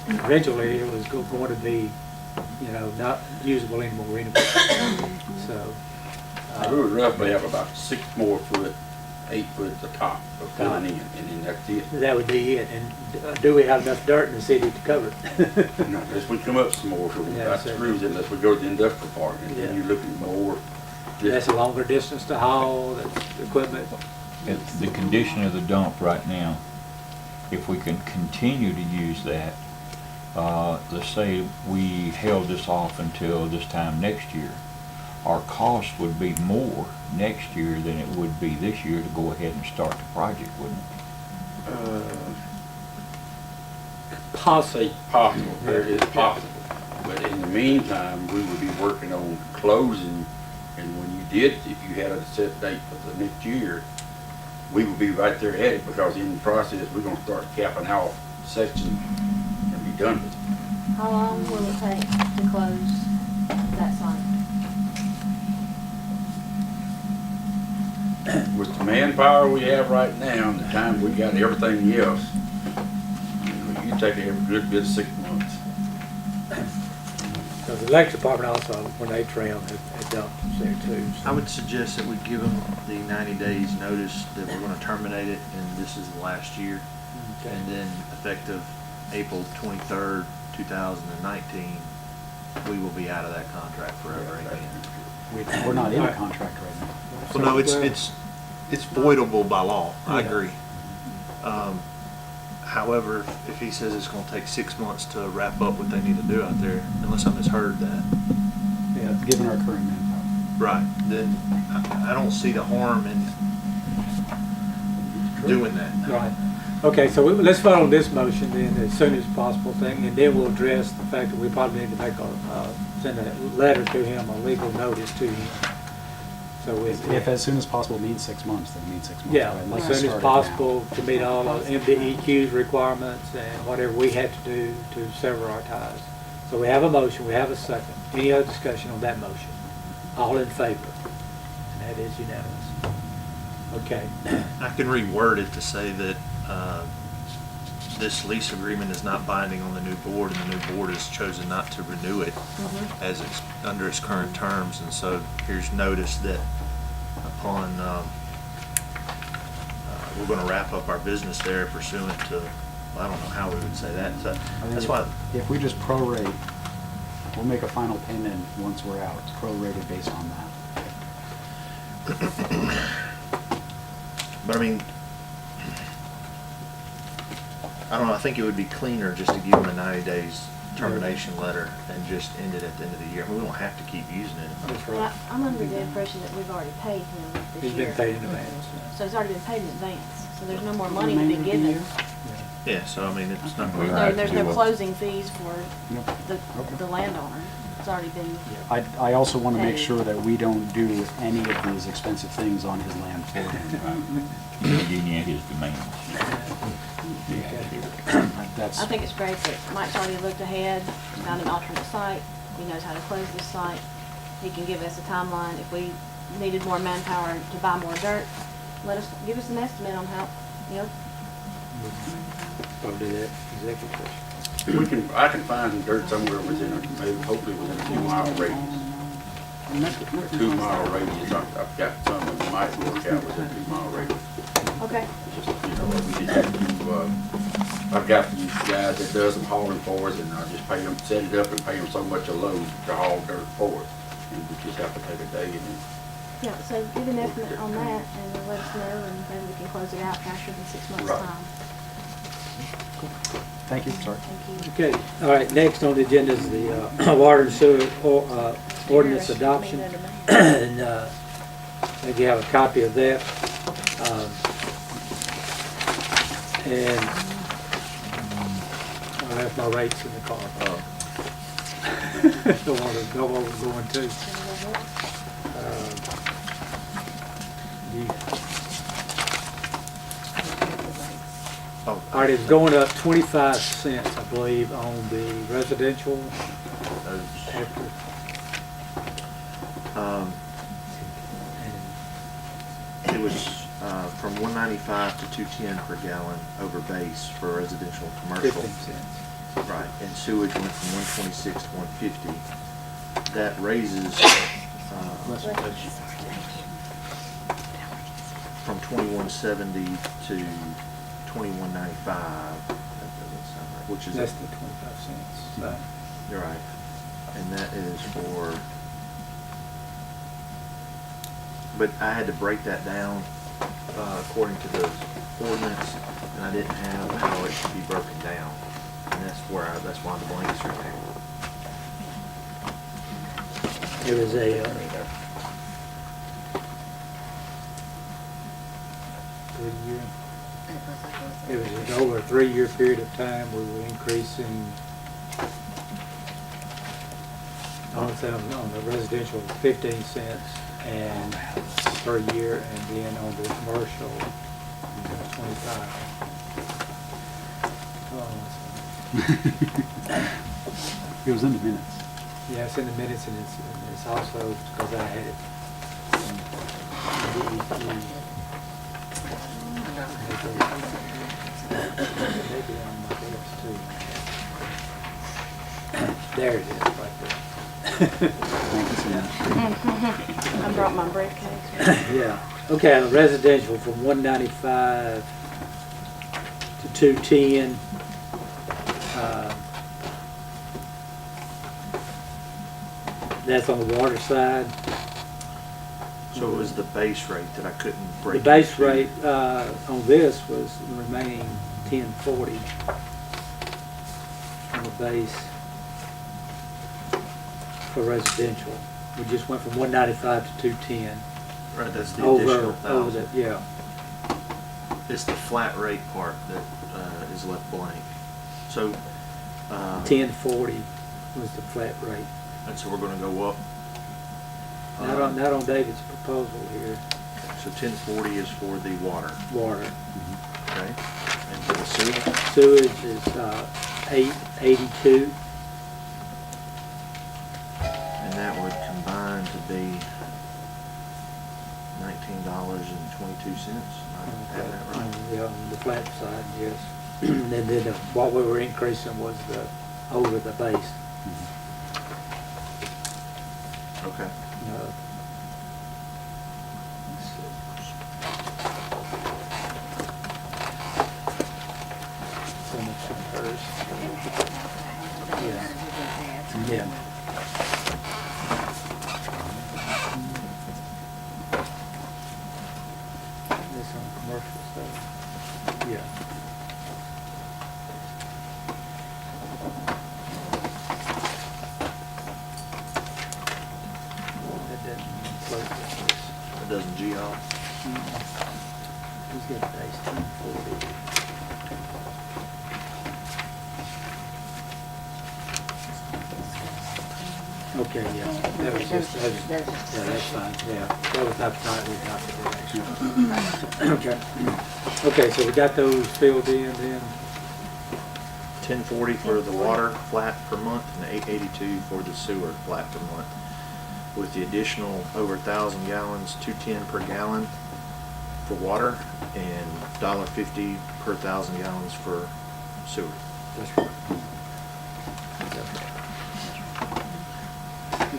eventually it was going to be, not usable anymore anyway. So, We would roughly have about 6 more foot 8 foot at the top of filling in, and then that's it. That would be it. And do we have enough dirt in the city to cover it? Unless we come up some more, so Yeah, that so- screws it, unless we go to the industrial park, and then Yeah. you're looking more. That's a longer distance to haul, that's equipment. It's the condition of the dump right now, if we can continue to use that, let's say we held this off until this time next year, our cost would be more next year than it would be this year to go ahead and start the project, wouldn't it? Possibly. Possible, it is possible. But in the meantime, we would be working on closing, and when you did, if you had a set date for the next year, we would be right there at it, because in the process, we're gonna start capping off sections and be done with it. How long will it take to close that site? With the manpower we have right now, and the time we got everything else, you take a good bit of 6 months. Because the electric department also, when they trim, it dumps there too. so- I would suggest that we give them the 90 days notice that we're gonna terminate it, and this is the last year. Okay. And then effective April 23rd, 2019, we will be out of that contract forever again. We're not in a Alright. contract right now. Well, no, it's voidable by law, I Yeah. agree. However, if he says it's gonna take 6 months to wrap up what they need to do out there, unless I misheard that, Yeah, given our current manpower. right, then I don't see the harm in doing that. Right. Okay, so let's vote on this motion then as soon as possible thing, and then we'll address the fact that we probably need to make send a letter to him, a legal notice to him. So If as soon as possible means 6 months, then it means 6 months. yeah, Right, let's as just soon as start it now. possible to meet all of MDEQ's requirements and whatever we had to do to sever our ties. So we have a motion, we have a second. Any other discussion on that motion? All in favor? And that is unanimous. Okay. I can reword it to say that this lease agreement is not binding on the new board, and the new board has chosen not to renew it as it's under its current terms. And so here's notice that upon, we're going to wrap up our business there pursuant to, I don't know how we would say that. So I think that's why, if we just prorate, we'll make a final payment once we're out, prorated based on that. but I mean, I don't know, I think it would be cleaner just to give them a 90 days termination letter and just end it at the end of the year. I mean, we don't have to keep using it. That's Well, right. I'm under the impression that we've already paid him this He's year. been paid in advance. So it's already been paid in advance, so there's no more money to Remainder be of the given. year. Yeah, so I mean, it's not We'll going have to. There's to no do a- closing fees for Yep. Okay. the landowner. It's already been, I also want to make Hey. sure that we don't do any of these expensive things on his land for him. Meeting his demands. That's, I think it's great that Mike's already looked ahead, found an alternate site. He knows how to close this site. He can give us a timeline. If we needed more manpower to buy more dirt, give us an estimate on how, you know, Probably that executive session. I can find some dirt somewhere within, maybe hopefully within a 2-mile radius. A 2-mile radius, I've got some that might work out within a 2-mile radius. okay. Just, you know, we just have to, I've got these guys that does some hauling for us, and I just pay them, set it up and pay them so much a load to haul dirt for us. And we just have to take a day and then, Yeah, so give an estimate on that and then let us know, and maybe we can close it out faster than 6 months' Right. time. thank you, sorry. Thank you. Okay, all right, next on the agenda is the water and sewer ordinance adoption. And I think you have a copy of that. And I left my rates in the car. Don't want to go over going too. Oh, All right, it's going up 25 cents, I believe, on the residential. It was from 195 to 210 per gallon over base for residential and commercial. 15 cents. Right, and sewage went from 126 to 150. That raises, from 2170 to 2195. That doesn't sound right. Which is Less than 25 cents. So, You're right. And that is for, but I had to break that down according to the ordinance, and I didn't have how it should be broken down. And that's why the blanks are there. it was a, 3-year. It was over a 3-year period of time, we were increasing on the residential 15 cents and per year, and then on the commercial 25. It was in the minutes. Yeah, it's in the minutes, and it's also because I had it. Maybe on my desk too. There it is, right there. Thank you so much. I brought my briefcase. Yeah, okay, on the residential from 195 to 210. That's on the water side. So it was the base rate that I couldn't The break. base into. rate on this was remaining 1040 on the base for residential. We just went from 195 to 210. Right, that's the additional Over the, 1,000. yeah. It's the flat rate part that is left blank. So, 1040 was the flat rate. and so we're gonna go up. Not on David's proposal here, So 1040 is for the water, water. okay? And for the sewer, Sewage is 882. and that would combine to be $19.22. I have that right? Yeah, on the flat side, yes. And then what we were increasing was over the base. Okay. Let's see. So much on hers. Yeah. Yeah. This on commercial stuff. Yeah. That doesn't include this. That doesn't G off. He's got base 1040. Okay, yeah, that was just, yeah, that's fine, yeah. That was not tonight, we got to do that. Okay, okay, so we got those filled in then. 1040 for the water flat per month and 882 for the sewer flat per month. With the additional over 1,000 gallons, $2.10 per gallon for water and $1.50 per 1,000 gallons for sewer. That's right.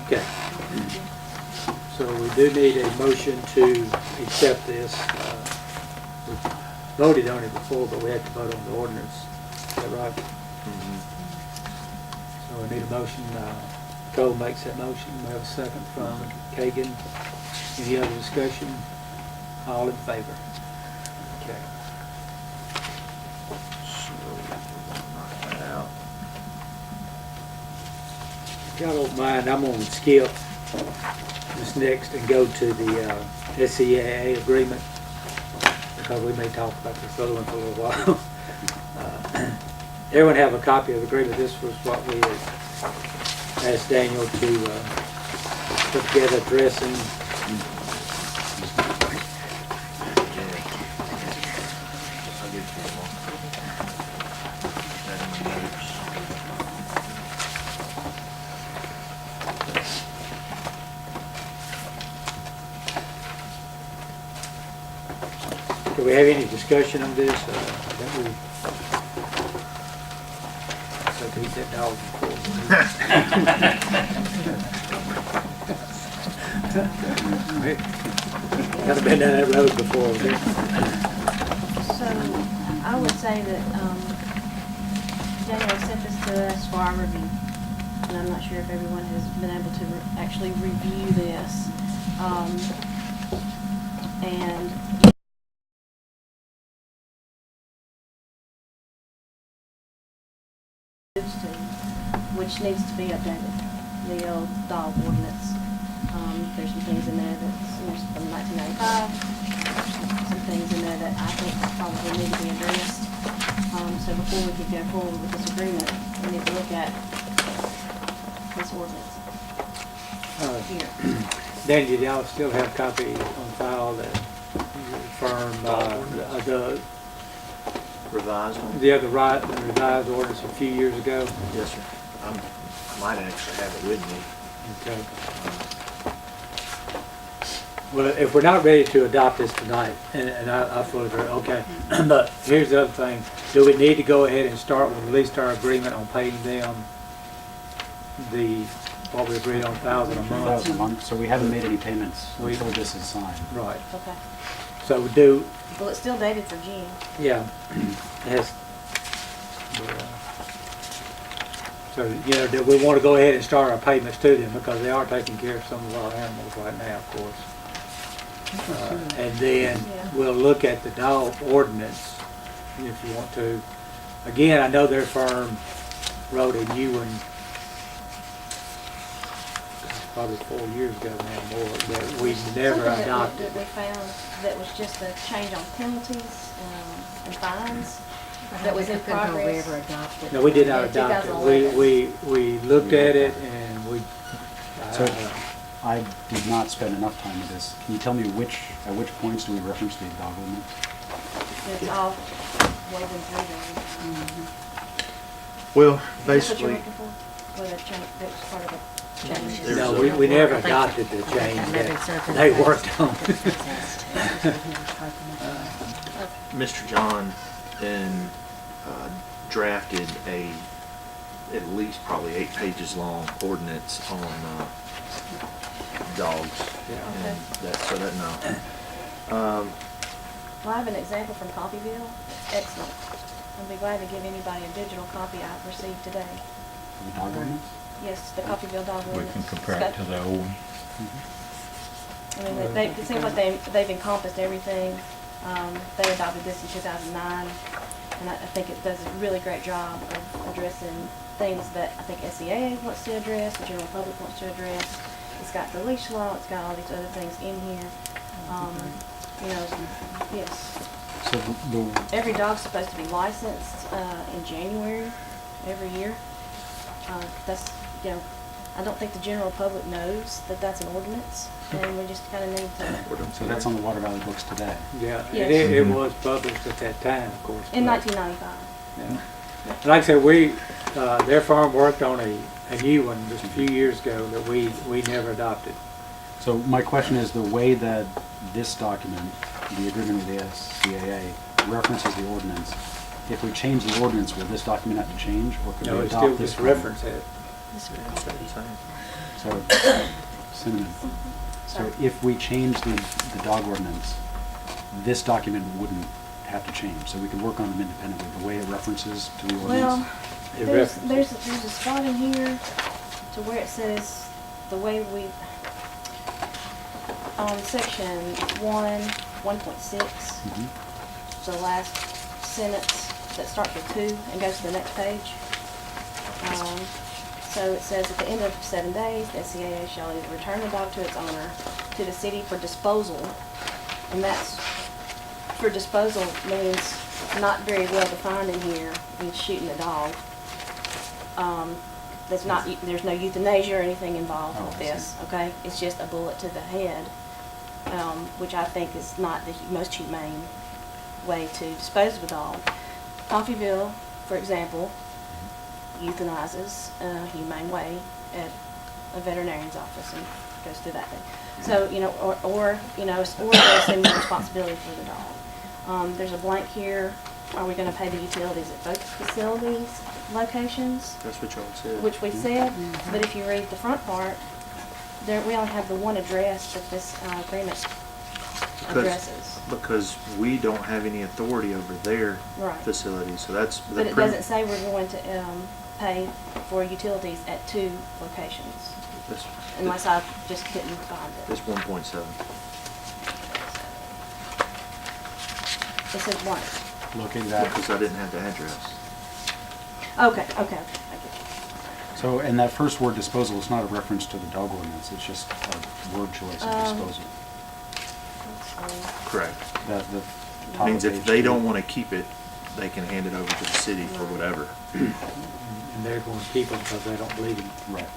Okay. So we do need a motion to accept this. We voted on it before, but we have to vote on the ordinance. Is that right? So we need a motion. Cole makes that motion. We have a second from Kagan. Any other discussion? All in favor? Okay. So we're gonna knock that out. If y'all don't mind, I'm going to skip this next and go to the SCAA agreement, because we may talk about this other one for a little while. Everyone have a copy of the agreement. This was what we had asked Daniel to put together addressing. I'll give it to you more. That in my notes. Do we have any discussion on this? That we so beat that dog before. Never been down that road before. So I would say that, Daniel sent this to us for our review. And I'm not sure if everyone has been able to actually review this. And which needs to be updated, the old dog ordinance. There's some things in there that's, from 1995, some things in there that I think probably need to be addressed. So before we could go forward with this agreement, we need to look at this ordinance here. Dan, did y'all still have a copy on file that your firm, the Revised one? the revised ordinance a few years ago? Yes, sir. I might actually have it with me. Okay. Well, if we're not ready to adopt this tonight, and I fully agree, okay, but here's the other thing. Do we need to go ahead and start with at least our agreement on paying them what we agreed on, $1,000 a month? $1,000 a month, so we haven't made any payments until this is signed. Right. Okay. So we do, Well, it's still dated for June. yeah. It has, so, do we want to go ahead and start our payments to them because they are taking care of some of our animals right now, of course. And then we'll look at the dog ordinance if you want to. Again, I know their firm wrote a new one probably 4 years ago now more that we never Something adopted. that we found that was just a change on penalties and fines. That was in progress. We ever adopted. No, we did not In adopt it. 2011. We looked at it and we, So I did not spend enough time with this. Can you tell me at which points do we reference the dog ordinance? It's all woven through there. Well, Is that what you're basically, looking for? Where the change, that was part of the change. no, we never adopted the change that they worked on. Mr. John then drafted at least probably 8 pages long ordinance on dogs. Yeah. And no. Well, I have an example from Coffeyville. Excellent. I'd be glad to give anybody a digital copy I've received today. The dog ordinance? Yes, the Coffeyville dog We ordinance. can compare it to the old one. I mean, it seems like they've encompassed everything. They adopted this in 2009, and I think it does a really great job of addressing things that I think SCAA wants to address, the general public wants to address. It's got the leash law, it's got all these other things in here. Yes. So Every dog's supposed to be licensed in January every year. That's, I don't think the general public knows that that's an ordinance, and we just kind of need to. So that's on the Water Valley books today. Yeah, and Yes. it was published at that time, of course. In but- 1995. Yeah. Like I said, their firm worked on a new one just a few years ago that we never adopted. So my question is, the way that this document, the agreement with the SCAA, references the ordinance, if we change the ordinance, will this document have to change, or could No, we it adopt still this? just reference it. So, Cinnamon. So if we change the dog ordinance, this document wouldn't have to change, so we could work on them independently, the way it references to the ordinance? Well, It there's references. a spot in here to where it says the way we, on section 1.6, Mhm. the last sentence that starts with 2 and goes to the next page. So it says, at the end of 7 days, the SCAA shall either return the dog to its owner, to the city for disposal, and that's, for disposal means not very well defined in here, means shooting the dog. There's no euthanasia or anything involved Oh, with I see. this, okay? It's just a bullet to the head, which I think is not the most humane way to dispose of a dog. Coffeyville, for example, euthanizes a humane way at a veterinarian's office and goes through that thing. So, or they assume the responsibility for the dog. There's a blank here. Are we going to pay the utilities at both facilities locations? That's what y'all said. Which we said, but if you read the front part, we only have the one address that this agreement addresses. Because we don't have any authority over their Right. facility, so that's. the But it prim- doesn't say we're going to pay for utilities at 2 locations, This, unless I just couldn't find it. this 1.7. It said what? Located at, Because I didn't have the address. Okay, I get it. so, and that first word disposal is not a reference to the dog ordinance, it's just a word choice of disposal. Let's see. Correct. That, the top Means of if page they 2. don't want to keep it, they can hand it over to the city for whatever. And they're going to keep them because they don't believe in it. Right.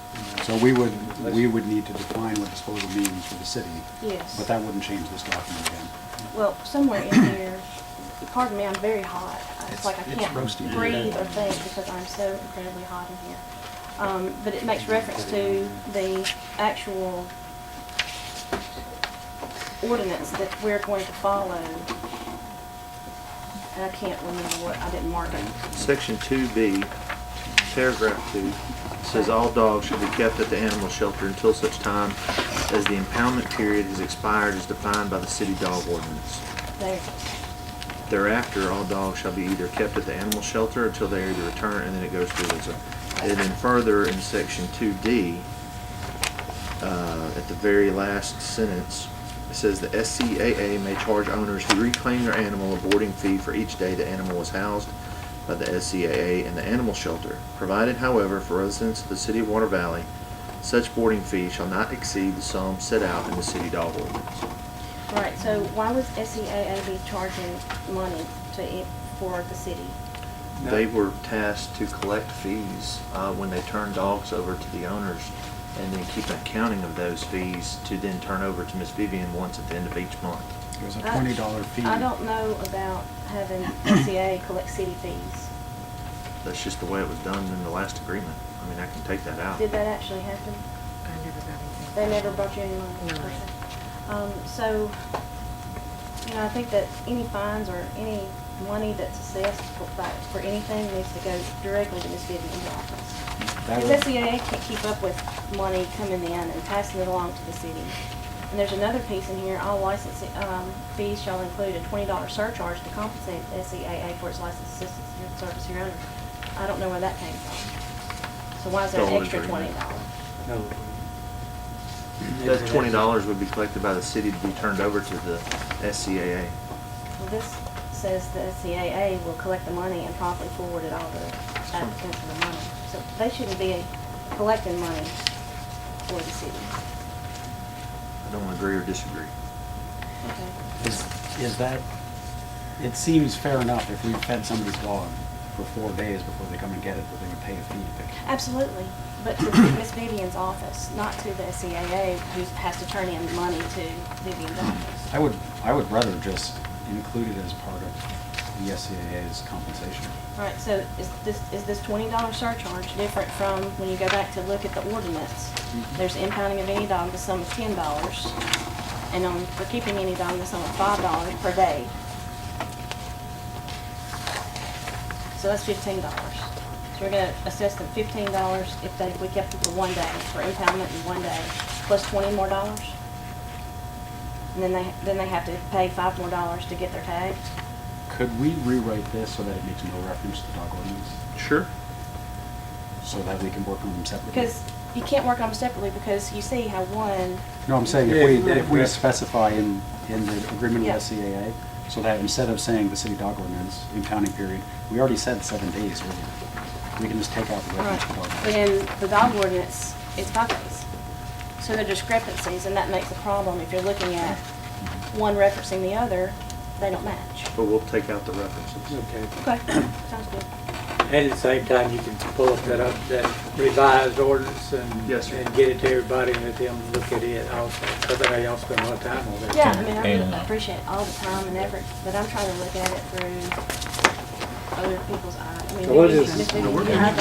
So we would need to define what disposal means for the city, Yes. but that wouldn't change this document again. Well, somewhere in here, pardon me, I'm very hot. It's like I It's can't roasty. breathe or think because I'm so incredibly hot in here. But it makes reference to the actual ordinance that we're going to follow. And I can't remember what, I didn't mark it. Section 2B, paragraph 2, says all dogs shall be kept at the animal shelter until such time as the impoundment period has expired as defined by the city dog ordinance. There it is. Thereafter, all dogs shall be either kept at the animal shelter until they are either returned, and then it goes through this. And then further in section 2D, at the very last sentence, it says the SCAA may charge owners who reclaim their animal a boarding fee for each day the animal was housed by the SCAA in the animal shelter, provided, however, for residents of the city of Water Valley, such boarding fee shall not exceed the sum set out in the city dog ordinance. Right, so why was SEAA be charging money for the city? They were tasked to collect fees when they turn dogs over to the owners, and then keep an accounting of those fees to then turn over to Miss Vivian once at the end of each month. It was a $20 fee. I don't know about having SEA collect city fees. That's just the way it was done in the last agreement. I mean, I can take that out. Did that actually happen? I never got anything. They never brought you any money? No. Okay. So, you know, I think that any fines or any money that's assessed for anything needs to go directly to Miss Vivian's office. That Because would- SEA can't keep up with money coming in and passing it along to the city. And there's another piece in here, all license fees shall include a $20 surcharge to compensate SEAA for its license assistance and service here owner. I don't know where that came from. So why is there an Don't extra agree. $20? No. That $20 would be collected by the city to be turned over to the SCAA. Well, this says the SCAA will collect the money and promptly forward it all to applicants for the money. So they shouldn't be collecting money for the city. I don't agree or disagree. Okay. Is that, it seems fair enough if we've fed somebody's dog for 4 days before they come and get it, that they would pay a fee to pick it. Absolutely, but to Miss Vivian's office, not to the SCAA, who has to turn in money to Vivian's office. I would rather just include it as part of the SCAA's compensation. All right, so is this $20 surcharge different from when you go back to look at the ordinance? There's impounding of any dog, the sum of $10, and for keeping any dog, the sum of $5 per day. So that's $15. So we're gonna assess them $15 if we kept them for 1 day, for impoundment in 1 day, plus $20 more. And then they have to pay $5 more to get their tag. Could we rewrite this so that it makes no reference to dog ordinance, Sure. so that we can work on them separately? Because you can't work on them separately because you see how one, No, I'm saying if we specify in the agreement Yeah. with SCAA, so that instead of saying the city dog ordinance, impounding period, we already said 7 days earlier. We can just take out the reference to dog but ordinance. in the dog ordinance, it's 5 days. So there are discrepancies, and that makes a problem. If you're looking at one referencing the other, they don't match. But we'll take out the references. Okay. Okay, sounds good. And at the same time, you can pull up that revised ordinance and, Yes, sir. and get it to everybody and let them look at it also. Because I know y'all spend a lot of time on that. Yeah, I mean, And- I appreciate all the time and effort, but I'm trying to look at it through other people's eyes. I mean, So we'll maybe just- Miss no, we're Vivian, you have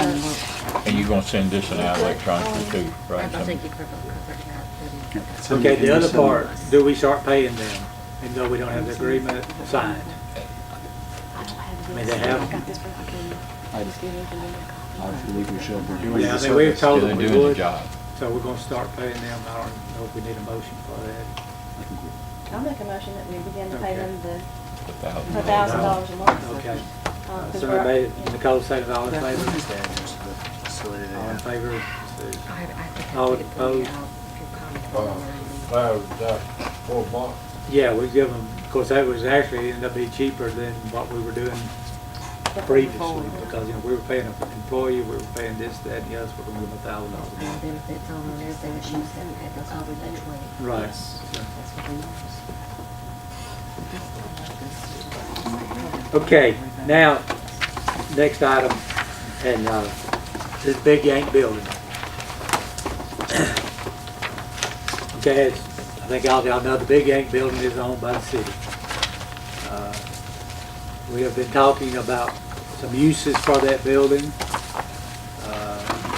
a- And you're gonna send this one out electronically too, right? I think you covered that. So Okay, you can the other just send- part, do we start paying them, even though we don't have the agreement signed? I don't have I mean, this. they have- I've got this, but I can, I- Miss Vivian can give me a copy. I believe we should. We're doing Yeah, the I mean, we've service. told Yeah, them they're we doing the would, job. so we're gonna start paying them. I don't know if we need a motion for that. I think we- I'll make a motion that we begin to pay Okay. them the $1,000. $1,000 a month. Okay. 'Cause So we're- I made, Nicole seconded, all in favor? Facility they All in have. favor? I think All I did put it opposed? out, if you're coming. $4. Yeah, we give them, of course, that was actually ended up being cheaper than what we were doing previously, because, we were paying an employee, we were paying this, that, and the other, so we're gonna give them $1,000. And benefits on everything that you said, had to cover that 20. Right. That's what we Okay, now, next item, and, this Big Yank building. Okay, I think all y'all know the Big Yank building is owned by the city. We have been talking about some uses for that building,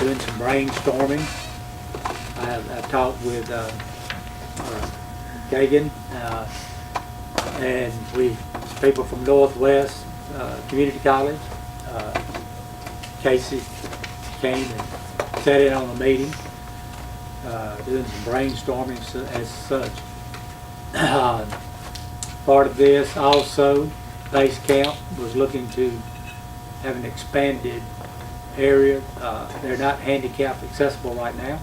doing some brainstorming. I've talked with Kagan, and people from Northwest Community College. Casey came and sat in on the meeting, doing some brainstorming as such. Part of this also, Base Camp was looking to have an expanded area. They're not handicap accessible right now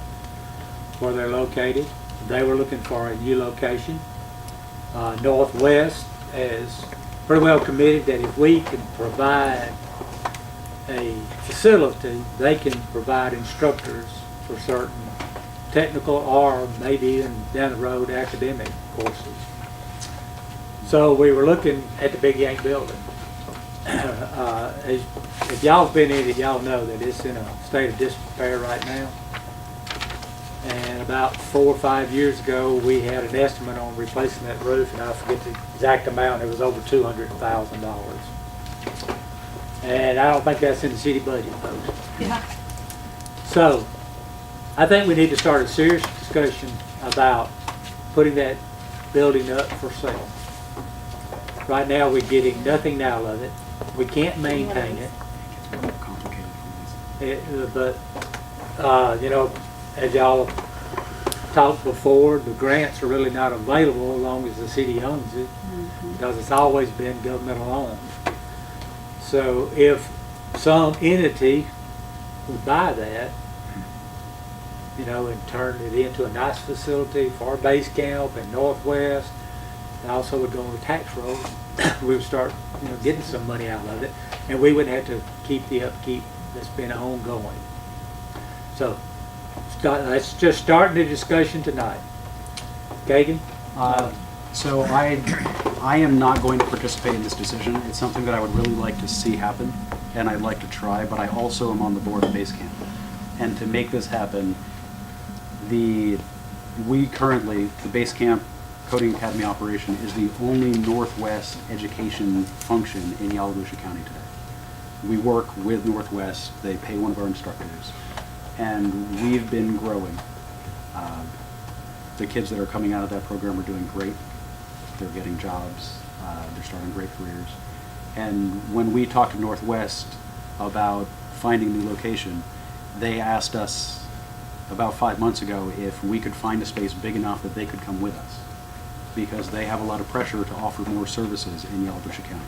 where they're located. They were looking for a new location. Northwest is pretty well committed that if we can provide a facility, they can provide instructors for certain technical or maybe even down the road academic courses. So we were looking at the Big Yank building. If y'all have been in it, y'all know that it's in a state of disrepair right now. And about 4 or 5 years ago, we had an estimate on replacing that roof, and I forget the exact amount, it was over $200,000. And I don't think that's in the city budget, folks. Yeah. So, I think we need to start a serious discussion about putting that building up for sale. Right now, we're getting nothing out of it. We can't maintain it. It's more complicated for me. But, as y'all talked before, the grants are really not available as long as the city owns it, because it's always been governmental owned. So if some entity would buy that, and turn it into a nice facility for Base Camp and Northwest, and also would go on the tax roll, we would start, getting some money out of it, and we wouldn't have to keep the upkeep that's been ongoing. So, let's just start the discussion tonight. Kagan? So I am not going to participate in this decision. It's something that I would really like to see happen, and I'd like to try, but I also am on the board of Base Camp. And to make this happen, the Base Camp Coding Academy operation is the only Northwest education function in Yalobusha County today. We work with Northwest, they pay one of our instructors, and we've been growing. The kids that are coming out of that program are doing great. They're getting jobs, they're starting great careers. And when we talked to Northwest about finding a new location, they asked us about 5 months ago if we could find a space big enough that they could come with us, because they have a lot of pressure to offer more services in Yalobusha County.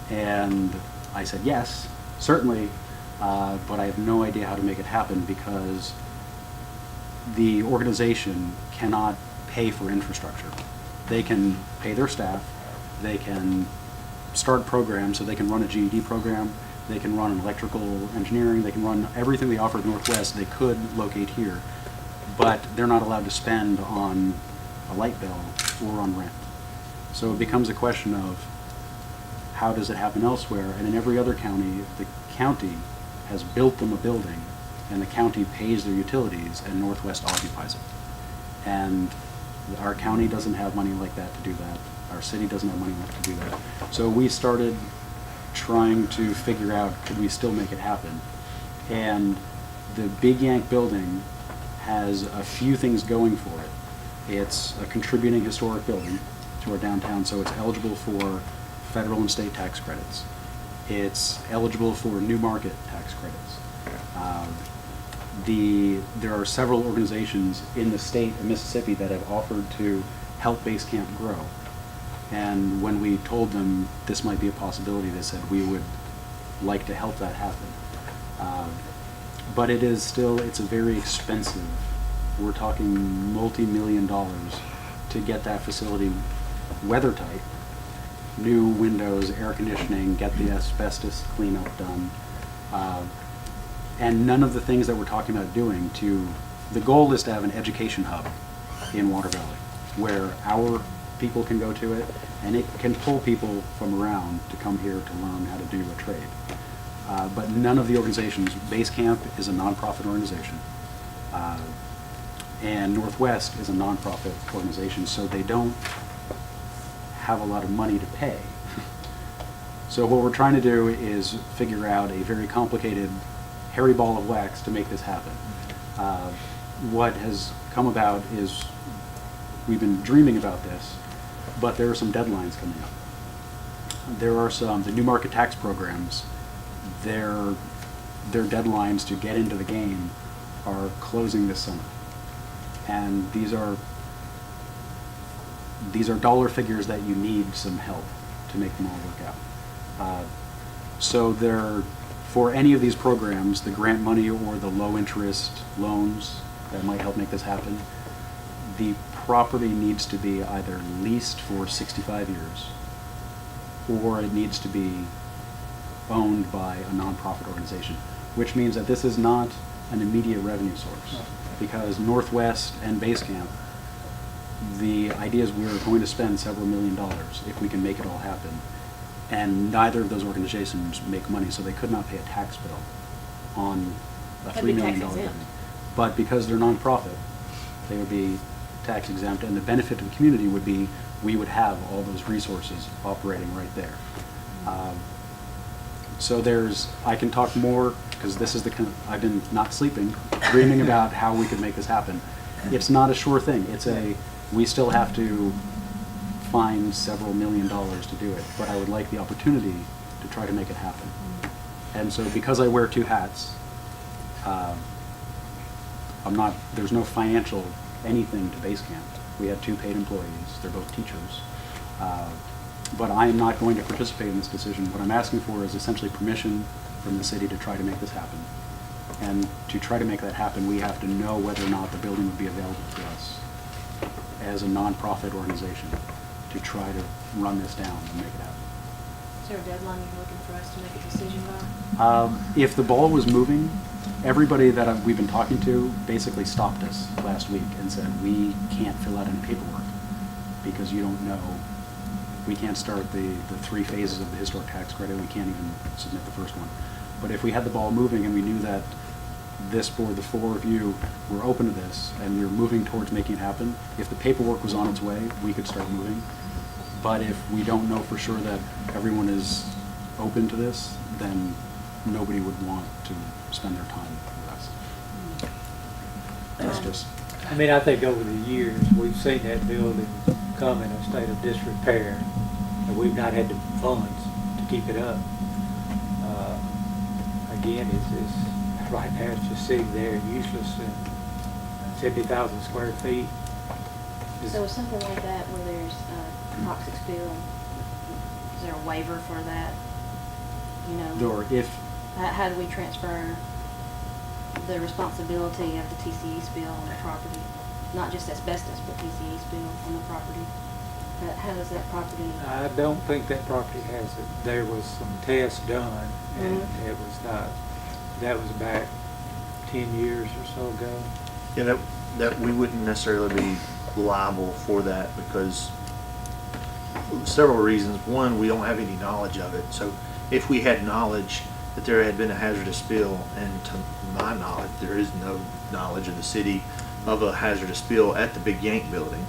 And I said, yes, certainly, but I have no idea how to make it happen, because the organization cannot pay for infrastructure. They can pay their staff, they can start programs, so they can run a GED program, they can run an electrical engineering, they can run everything they offer at Northwest, they could locate here, but they're not allowed to spend on a light bill or on rent. So it becomes a question of how does it happen elsewhere, and in every other county, the county has built them a building, and the county pays their utilities, and Northwest occupies it. And our county doesn't have money like that to do that. Our city doesn't have money like to do that. So we started trying to figure out, could we still make it happen? And the Big Yank building has a few things going for it. It's a contributing historic building to our downtown, so it's eligible for federal and state tax credits. It's eligible for new market tax credits. There are several organizations in the state of Mississippi that have offered to help Base Camp grow. And when we told them this might be a possibility, they said we would like to help that happen. But it is still, it's a very expensive, we're talking multi-million dollars to get that facility weather tight. New windows, air conditioning, get the asbestos cleanup done. And none of the things that we're talking about doing the goal is to have an education hub in Water Valley where our people can go to it and it can pull people from around to come here to learn how to do a trade. But none of the organizations, Base Camp is a nonprofit organization, and Northwest is a nonprofit organization, so they don't have a lot of money to pay. So what we're trying to do is figure out a very complicated, hairy ball of wax to make this happen. What has come about is we've been dreaming about this, but there are some deadlines coming up. There are the new market tax programs, their deadlines to get into the game are closing this summer. And these are dollar figures that you need some help to make them all work out. So for any of these programs, the grant money or the low interest loans that might help make this happen, the property needs to be either leased for 65 years or it needs to be owned by a nonprofit organization, which means that this is not an immediate revenue source. Because Northwest and Base Camp, the idea is we're going to spend several $1 million if we can make it all happen. And neither of those organizations make money, so they could not pay a tax bill on a $3 million revenue. But because they're nonprofit, they would be tax exempt, and the benefit to the community would be we would have all those resources operating right there. So I can talk more, because this is I've been not sleeping, dreaming about how we could make this happen. It's not a sure thing. We still have to find several $1 million to do it, but I would like the opportunity to try to make it happen. And so because I wear two hats, there's no financial anything to Base Camp. We have 2 paid employees, they're both teachers. But I am not going to participate in this decision. What I'm asking for is essentially permission from the city to try to make this happen. And to try to make that happen, we have to know whether or not the building would be available to us as a nonprofit organization to try to run this down and make it happen. Is there a deadline you're looking for us to make a decision by? If the ball was moving, everybody that we've been talking to basically stopped us last week and said, we can't fill out any paperwork because you don't know. We can't start the 3 phases of the historic tax credit. We can't even submit the first one. But if we had the ball moving and we knew that this board, the 4 of you, were open to this and we were moving towards making it happen, if the paperwork was on its way, we could start moving. But if we don't know for sure that everyone is open to this, then nobody would want to spend their time with us. That's just... I think over the years, we've seen that building come in a state of disrepair, and we've not had the funds to keep it up. Again, it's right now it's just sitting there useless and 70,000 square feet. So with something like that where there's a toxic spill, is there a waiver for that? Or if... How do we transfer the responsibility of the TCE spill on the property? Not just asbestos, but TCE spill on the property. How does that property? I don't think that property has it. There was some tests done, and it was not. That was back 10 years or so ago. Yeah, that we wouldn't necessarily be liable for that because several reasons. One, we don't have any knowledge of it. So if we had knowledge that there had been a hazardous spill, and to my knowledge, there is no knowledge of the city of a hazardous spill at the Big Yank building,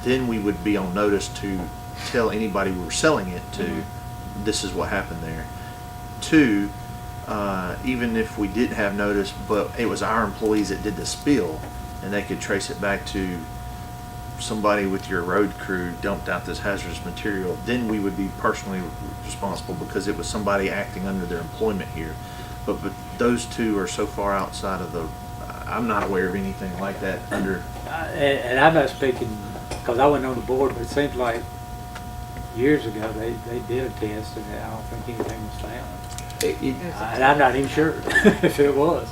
then we would be on notice to tell anybody we were selling it to, this is what happened there. 2, even if we didn't have notice, but it was our employees that did the spill, and they could trace it back to somebody with your road crew dumped out this hazardous material, then we would be personally responsible because it was somebody acting under their employment here. But those 2 are so far outside of I'm not aware of anything like that under And I'm not speaking, because I wasn't on the board, but it seems like years ago, they did a test, and I don't think anything was found. And I'm not even sure if it was.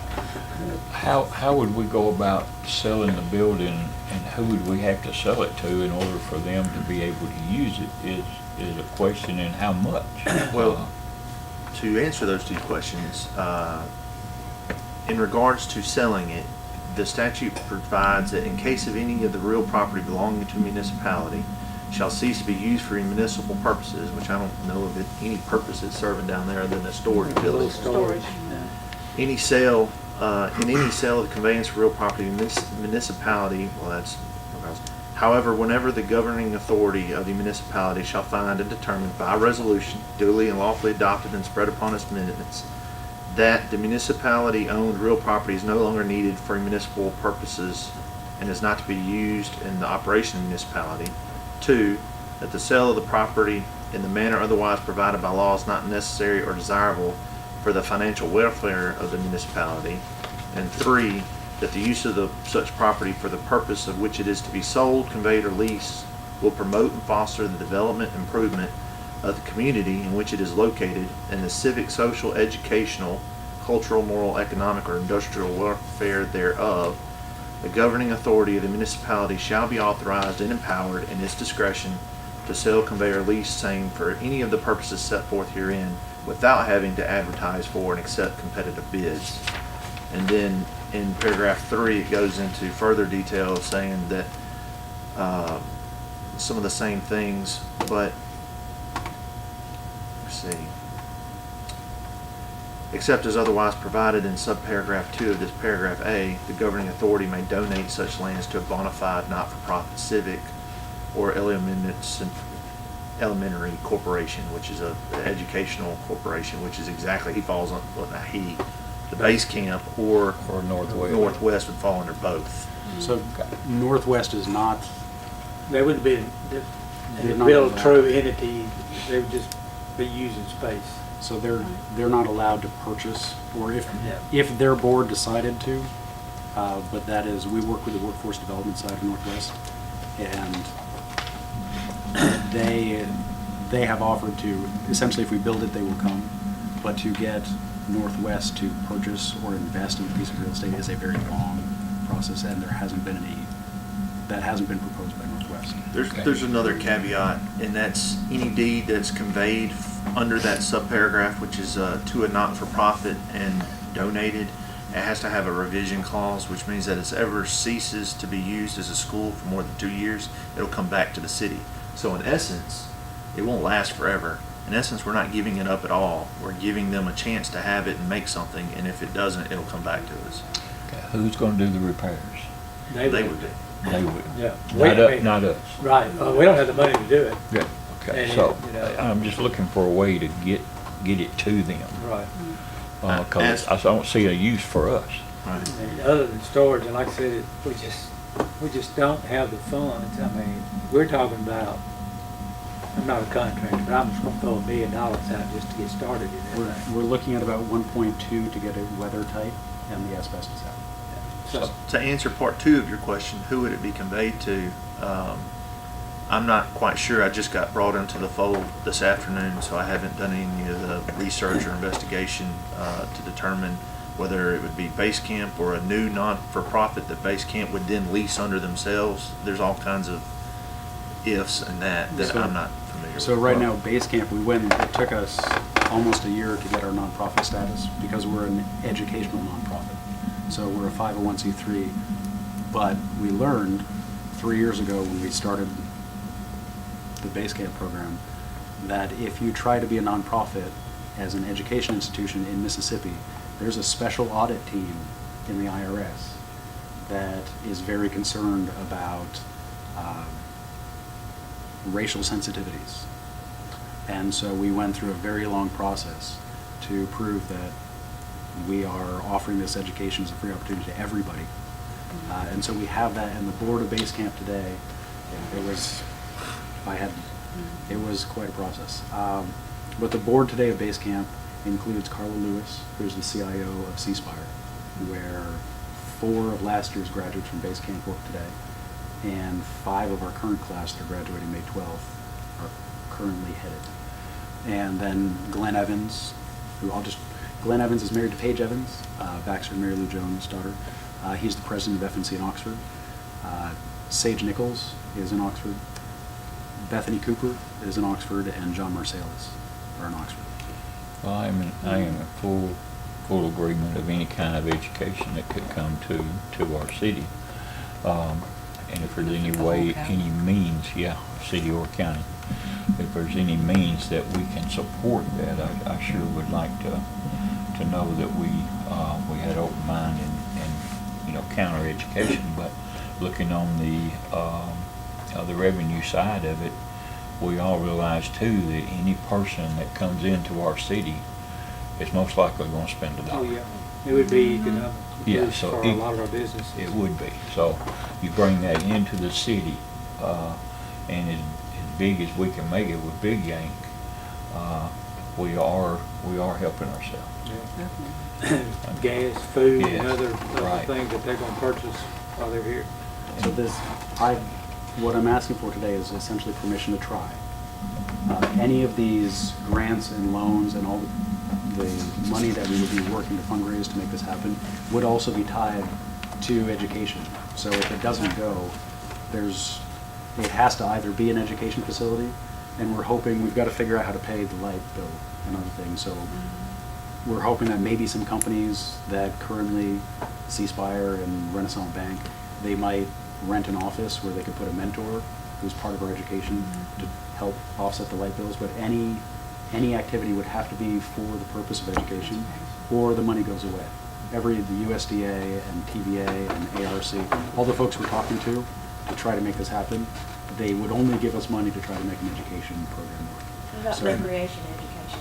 How would we go about selling the building, and who would we have to sell it to in order for them to be able to use it is a question, and how much? Well, to answer those two questions, in regards to selling it, the statute provides that in case of any of the real property belonging to a municipality shall cease to be used for municipal purposes, which I don't know of any purposes serving down there other than a storage building. Storage. Any sale, in any sale of conveyance of real property in this municipality, well, that's, however, whenever the governing authority of the municipality shall find and determine by resolution duly and lawfully adopted and spread upon its minutes that the municipality-owned real property is no longer needed for municipal purposes and is not to be used in the operation of the municipality. 2, that the sale of the property in the manner otherwise provided by law is not necessary or desirable for the financial welfare of the municipality. And 3, that the use of such property for the purpose of which it is to be sold, conveyed, or leased will promote and foster the development and improvement of the community in which it is located and the civic, social, educational, cultural, moral, economic, or industrial welfare thereof. The governing authority of the municipality shall be authorized and empowered in its discretion to sell, convey, or lease same for any of the purposes set forth herein without having to advertise for and accept competitive bids. And then in paragraph 3, it goes into further detail saying that some of the same things, but let's see. Except as otherwise provided in subparagraph 2 of this paragraph A, the governing authority may donate such lands to a bona fide not-for-profit civic or elementary corporation, which is a educational corporation, which is exactly, he falls on, well, not he, the base camp or Northwest would fall under both. So Northwest is not, They wouldn't be They're a not real allowed. true entity, they would just be using space. so they're not allowed to purchase, or Yeah. if their board decided to, but that is, we work with the workforce development side of Northwest, and they have offered to, essentially if we build it, they will come, but to get Northwest to purchase or invest in a piece of real estate is a very long process, and that hasn't been proposed by Northwest. There's another caveat, and that's any deed that's conveyed under that subparagraph, which is to a not-for-profit and donated, it has to have a revision clause, which means that if it ever ceases to be used as a school for more than 2 years, it'll come back to the city. So in essence, it won't last forever. In essence, we're not giving it up at all. We're giving them a chance to have it and make something, and if it doesn't, it'll come back to us. Okay, who's gonna do the repairs? They would do. They would. Yeah. Not us. Right, we don't have the money to do it. Good, okay, And, so, you know- I'm just looking for a way to get it to them. Right. Cause I don't see a use for us. Right. And other than storage, and like I said, we just don't have the funds. I mean, we're talking about, I'm not a contractor, but I'm just gonna throw $1 million out just to get started in that thing. We're looking at about 1.2 to get it weather tight and the asbestos out. So, To answer part 2 of your question, who would it be conveyed to? I'm not quite sure. I just got brought into the fold this afternoon, so I haven't done any of the research or investigation to determine whether it would be Base Camp or a new non-for-profit that Base Camp would then lease under themselves. There's all kinds of ifs and that So- I'm not familiar with. So right now, Base Camp, it took us almost a year to get our nonprofit status because we're an educational nonprofit. So we're a 501c3, but we learned 3 years ago when we started the Base Camp program that if you try to be a nonprofit as an education institution in Mississippi, there's a special audit team in the IRS that is very concerned about racial sensitivities. And so we went through a very long process to prove that we are offering this education as a free opportunity to everybody. And so we have that, and the board of Base Camp today, it was quite a process. But the board today of Base Camp includes Carla Lewis, who's the CIO of C Spire, where 4 of last year's graduates from Base Camp work today. and 5 of our current class that are graduating May 12th are currently headed. And then Glenn Evans, Glenn Evans is married to Paige Evans, Baxter and Mary Lou Jones' daughter. He's the president of FNC in Oxford. Sage Nichols is in Oxford. Bethany Cooper is in Oxford, and John Marsalis are in Oxford. Well, I am in full agreement of any kind of education that could come to our city. And if there's any way, any means, city or county, if there's any means that we can support that, I sure would like to know that we had open mind and counter education. But looking on the revenue side of it, we all realize too that any person that comes into our city is most likely going to spend $1. Oh, yeah. It would be economic boost so for a lot of our businesses. it would be. So you bring that into the city, and as big as we can make it with Big Yank, we are helping ourselves. Yeah. Gas, food, Yes, and other right. things that they're going to purchase while they're here. So what I'm asking for today is essentially permission to try. Any of these grants and loans and all the money that we would be working to fundraise to make this happen would also be tied to education. So if it doesn't go, it has to either be an education facility, and we've got to figure out how to pay the light bill and other things. So we're hoping that maybe some companies that currently, C-Spire and Renaissance Bank, they might rent an office where they could put a mentor who's part of our education to help offset the light bills. But any activity would have to be for the purpose of education, or the money goes away. The USDA and TVA and ARC, all the folks we're talking to try to make this happen, they would only give us money to try to make an education program work. What about So- recreation education?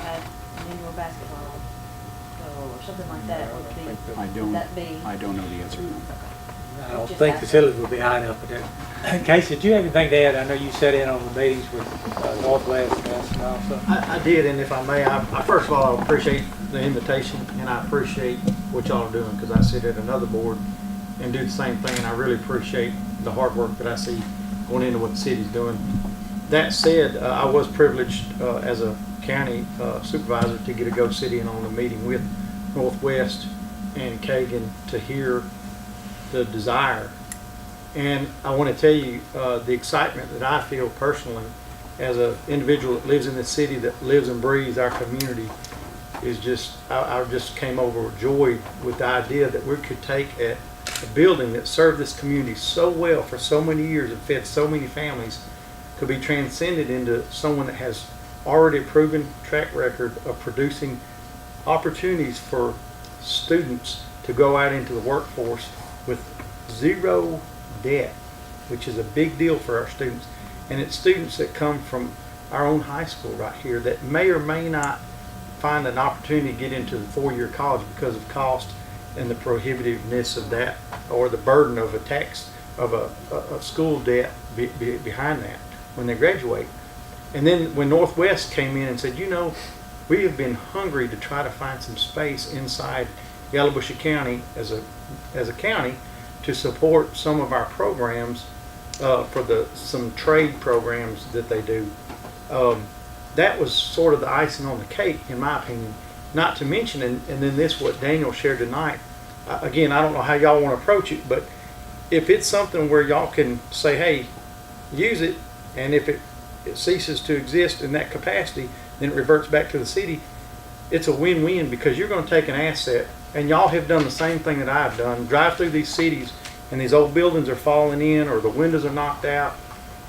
Like indoor basketball or something like that would be, I would that be? don't know the answer to that. I don't Just think ask facilities would be high enough for that. Casey, did you have anything to add? I know you sat in on the meetings with Northwest and also. I did, and if I may, I first of all, I appreciate the invitation, and I appreciate what y'all are doing, because I sit at another board and do the same thing, and I really appreciate the hard work that I see going into what the city's doing. That said, I was privileged as a county supervisor to get to go sit in on a meeting with Northwest and Kagan to hear the desire. And I want to tell you the excitement that I feel personally as an individual that lives in this city, that lives and breathes our community, is just, I just came overjoyed with the idea that we could take a building that served this community so well for so many years and fed so many families, could be transcended into someone that has already a proven track record of producing opportunities for students to go out into the workforce with zero debt, which is a big deal for our students. And it's students that come from our own high school right here that may or may not find an opportunity to get into the four-year college because of cost and the prohibitiveness of that, or the burden of a tax, of a school debt behind that when they graduate. And then when Northwest came in and said, we have been hungry to try to find some space inside Yalobusha County as a county to support some of our programs for some trade programs that they do. That was sort of the icing on the cake, in my opinion. Not to mention, and then this, what Daniel shared tonight, again, I don't know how y'all want to approach it, but if it's something where y'all can say, hey, use it, and if it ceases to exist in that capacity, then it reverts back to the city, it's a win-win, because you're going to take an asset, and y'all have done the same thing that I've done. Drive through these cities, and these old buildings are falling in, or the windows are knocked out,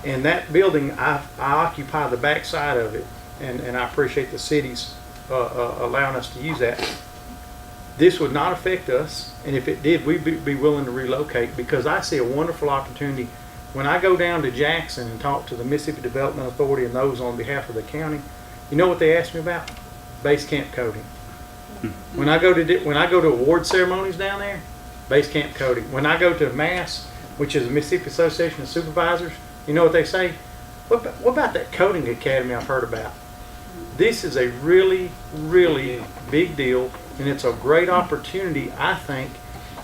and that building, I occupy the back side of it, and I appreciate the cities allowing us to use that. This would not affect us, and if it did, we'd be willing to relocate, because I see a wonderful opportunity. When I go down to Jackson and talk to the Mississippi Development Authority and those on behalf of the county, you know what they ask me about? Base camp coding. When I go to award ceremonies down there, base camp coding. When I go to MASS, which is the Mississippi Association of Supervisors, you know what they say? What about that coding academy I've heard about? This is a really, really big deal, and it's a great opportunity, I think,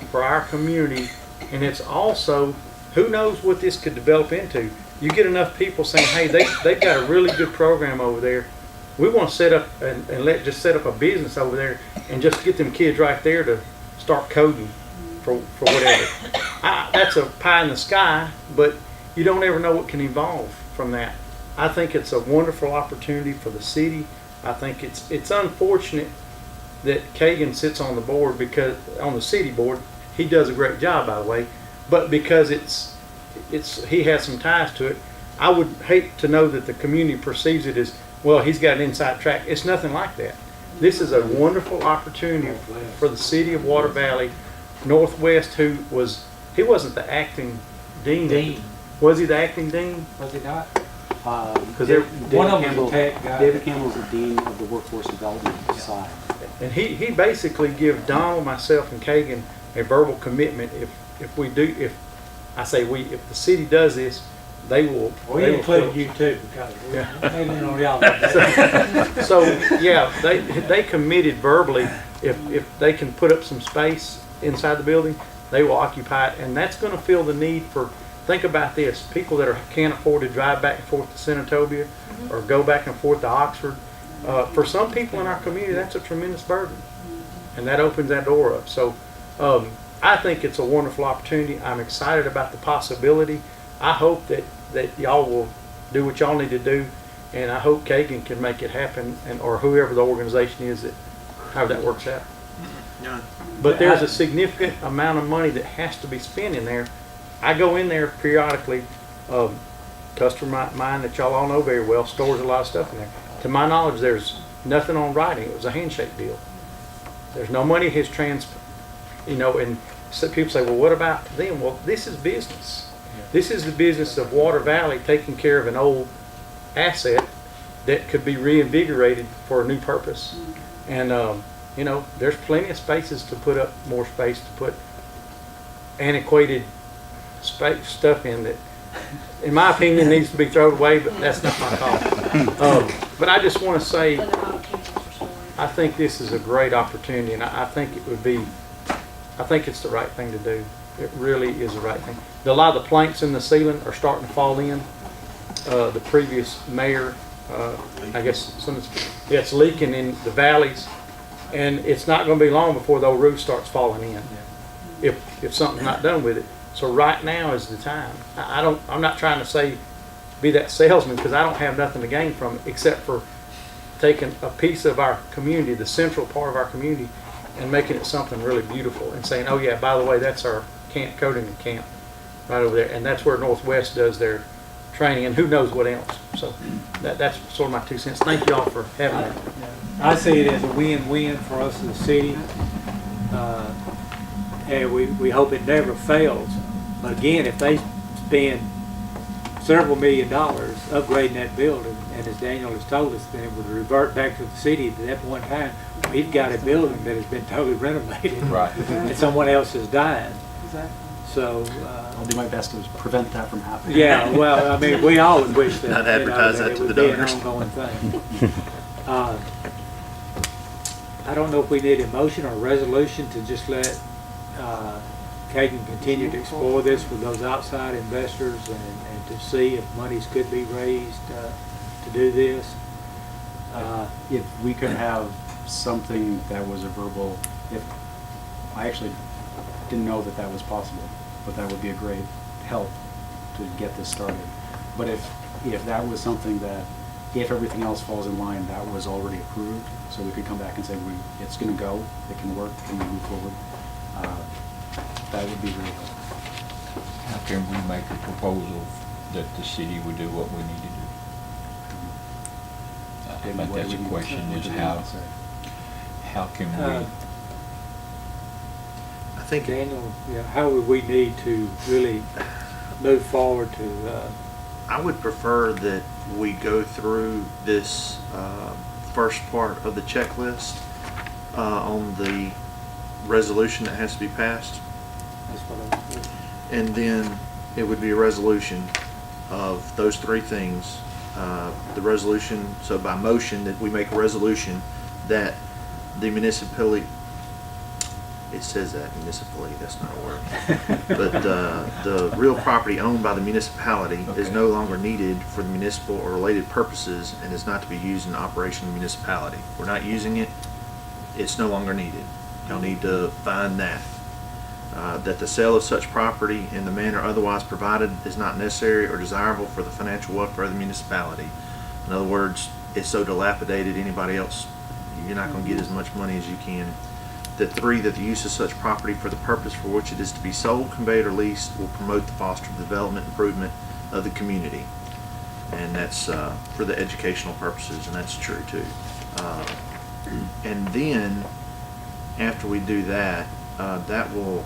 for our community, and it's also who knows what this could develop into? You get enough people saying, hey, they've got a really good program over there. We want to set up and just set up a business over there and just get them kids right there to start coding for whatever. That's a pie in the sky, but you don't ever know what can evolve from that. I think it's a wonderful opportunity for the city. I think it's unfortunate that Kagan sits on the board, because on the city board, he does a great job, by the way, but because he has some ties to it. I would hate to know that the community perceives it as, well, he's got an inside track. It's nothing like that. This is a wonderful opportunity for the city of Water Valley. Northwest, he wasn't the acting dean. Was he the acting dean? Was he not? Because One of them was a tech guy. David Campbell's the dean of the workforce development side. And he basically give Donald, myself, and Kagan a verbal commitment. If the city does this, they will. We they include will you too, because Yeah. we're leaning on y'all. So yeah, they committed verbally. If they can put up some space inside the building, they will occupy it, and that's going to fill the need for. Think about this: people that can't afford to drive back and forth to Senatobia or go back and forth to Oxford. For some people in our community, that's a tremendous burden, and that opens that door up. So I think it's a wonderful opportunity. I'm excited about the possibility. I hope that y'all will do what y'all need to do, and I hope Kagan can make it happen, or whoever the organization is however that works out. Yeah. But there's a significant amount of money that has to be spent in there. I go in there periodically. Customer mine that y'all all know very well stores a lot of stuff in there. To my knowledge, there's nothing on writing. It was a handshake deal. There's no money and so people say, well, what about them? Well, this is business. This is the business of Water Valley taking care of an old asset that could be reinvigorated for a new purpose. And, there's plenty of spaces to put up more space, to put antiquated stuff in that, in my opinion, needs to be thrown away, but that's not my call. But I just want to say, I think this is a great opportunity, and I think it's the right thing to do. It really is the right thing. A lot of the planks in the ceiling are starting to fall in. The previous mayor, I guess it's leaking in the valleys, and it's not going to be long before the old roof starts falling in if something's not done with it. So right now is the time. I'm not trying to be that salesman, because I don't have nothing to gain from it except for taking a piece of our community, the central part of our community, and making it something really beautiful, and saying, oh yeah, by the way, that's our camp, coding camp right over there, and that's where Northwest does their training, and who knows what else. So that's sort of my 2 cents. Thank you all for having me. I see it as a win-win for us as a city. And we hope it never fails. But again, if they spend several $1 million upgrading that building, and as Daniel has told us, then it would revert back to the city at that one time. We've got a building that has been totally renovated. Right. And someone else is dying. Exactly. So, I'll do my best to prevent that from happening. yeah, well, I mean, we all would wish that, Not advertise that that it to would the be an donors. ongoing thing. I don't know if we need a motion or a resolution to just let Kagan continue to explore this with those outside investors and to see if monies could be raised to do this. If we could have something that was a verbal, I actually didn't know that was possible, but that would be a great help to get this started. But if that was something that, if everything else falls in line, that was already approved, so we could come back and say, it's going to go, it can work, can we move forward, that would be really helpful. How can we make a proposal that the city would do what we need to do? I think that's a question, is how can we? I think Daniel, how would we need to really move forward to? I would prefer that we go through this first part of the checklist on the resolution that has to be passed, That's what I was. and then it would be a resolution of those three things. The resolution, so by motion that we make a resolution that the municipality it says that municipally, that's not a word. But the real property owned by the municipality is no longer needed for the municipal or related purposes and is not to be used in the operation of the municipality. We're not using it, it's no longer needed. Y'all need to find that. That the sale of such property in the manner otherwise provided is not necessary or desirable for the financial welfare of the municipality. In other words, it's so dilapidated, anybody else, you're not going to get as much money as you can. That 3, that the use of such property for the purpose for which it is to be sold, conveyed, or leased will promote the foster development improvement of the community. And that's for the educational purposes, and that's true too. And then, after we do that, that will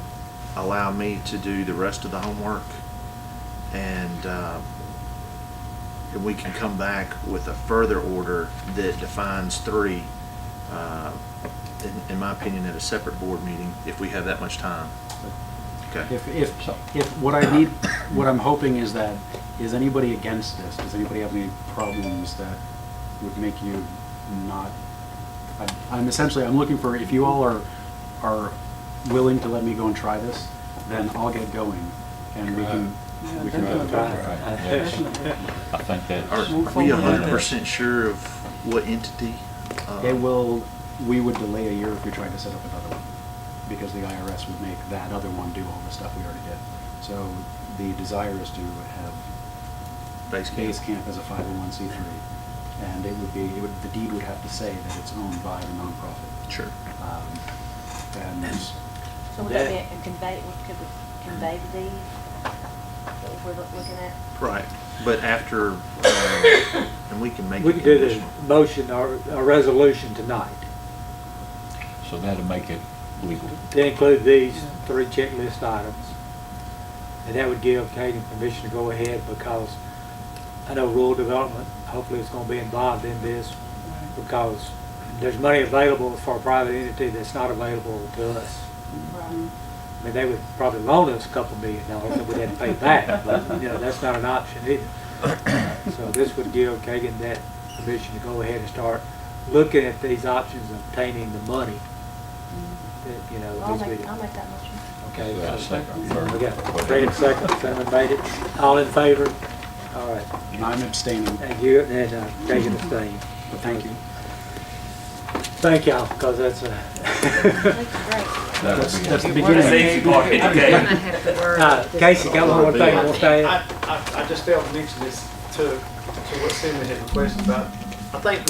allow me to do the rest of the homework, and we can come back with a further order that defines 3, in my opinion, at a separate board meeting, if we have that much time. Okay. If what I need, what I'm hoping is that, is anybody against this? Does anybody have any problems that would make you not? I'm essentially, I'm looking for, if you all are willing to let me go and try this, then I'll get going, and we can go and try it. I think that's. Are we 100% sure of what entity? We would delay a year if we tried to set up another one, because the IRS would make that other one do all the stuff we already did. So the desire is to have Base Camp as a 501c3, and the deed would have to say that it's owned by the nonprofit. Sure. And So would that be a convey, could we convey the deed that we're looking at? Right, but after, and we can make We it can do the conditional. motion or a resolution tonight So that'll make it legal. to include these 3 checklist items. And that would give Katie permission to go ahead, because I know rural development, hopefully it's gonna be involved in this, because there's money available for a private entity that's not available to us. I mean, they would probably loan us a couple $1 million that we'd have to pay back, but, you know, that's not an option either. So this would give Kagan that permission to go ahead and start looking at these options of obtaining the money that, you know, I'll needs to be. make that motion. Okay. Yeah, I second. We got Fred second, Cinnamon made it. All in favor? All right. And I'm abstaining, And you, and Kagan abstained. but thank you. Thank y'all, because that's a. That's the beginning. Casey, got one more thing I want to say. I just failed to mention this to what Cindy had requested about. I think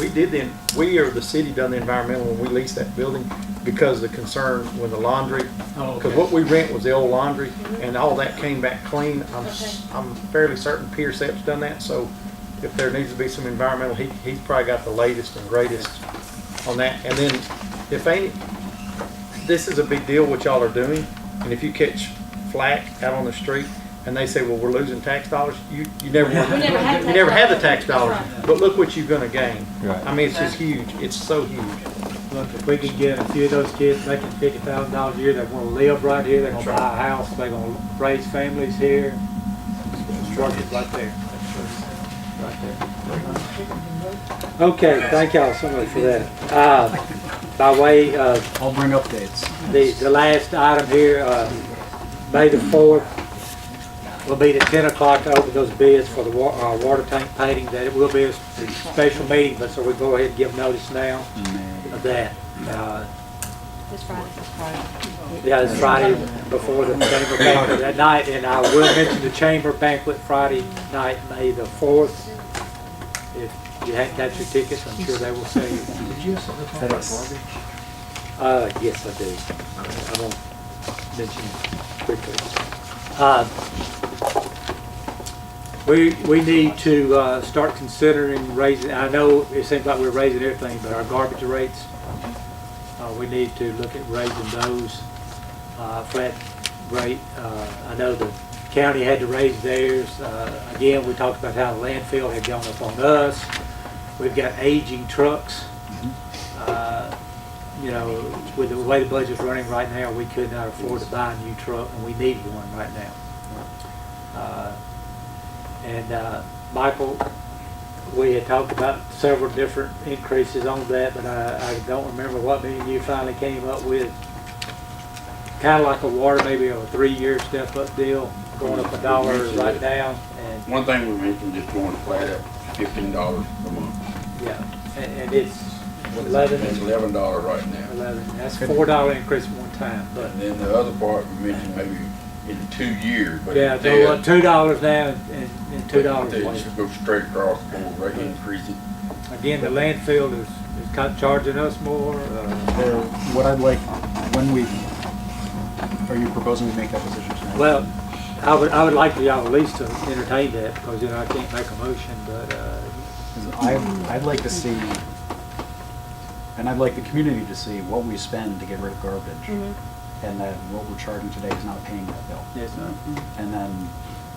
we or the city done the environmental when we leased that building, because of the concern when the laundry, because what we rent was the old laundry, and all that came back clean. I'm fairly certain Pierce Epps done that, so if there needs to be some environmental, he's probably got the latest and greatest on that. And then this is a big deal what y'all are doing, and if you catch flack out on the street and they say, well, we're losing tax dollars, you never had the tax dollars, but look what you're gonna gain. Right. I mean, it's just huge. It's so huge. Look, if we could get a few of those kids making $50,000 a year, they want to live right here, they're going to buy a house, they're going to raise families here. It's right there. Right there. Okay, thank y'all so much for that. By way of I'll bring updates. the last item here, May the 4th, we'll meet at 10 o'clock to open those bids for the water tank painting. That it will be a special meeting, but so we go ahead and give notice now of that. This Friday. Yeah, it's Friday before the chamber banquet that night, and I will mention the chamber banquet Friday night, May the 4th. If you hadn't got your tickets, I'm sure they will sell you. Did you also look at garbage? Yes, I do. I won't mention it quickly. We need to start considering raising, I know it seems like we're raising everything, but our garbage rates, we need to look at raising those flat rate. I know the county had to raise theirs. Again, we talked about how the landfill had gone up on us. We've got aging trucks. You know, with the way the budget's running right now, we could not afford to buy a new truck, and we need one right now. Michael, we had talked about several different increases on that, but I don't remember what me and you finally came up with. kinda like a water, maybe a 3-year step-up deal, going up $1 right now, and, One thing we mentioned, just going flat up, $15 a month. yeah, and it's It's 11, $11 right now. 11, that's $4 increase one time, but, And then the other part we mentioned maybe in 2 years, but. yeah, they- go up $2 now and $2 They later. just go straight across the board, right, increase it. Again, the landfill is charging us more, There, what I'd like, when we, are you proposing we make that decision tonight? well, I would like for y'all at least to entertain that, because, you know, I can't make a motion, but, I'd like to see, and I'd like the community to see what we spend to get rid of garbage. And that what we're charging today is not paying that bill. yes, sir. And then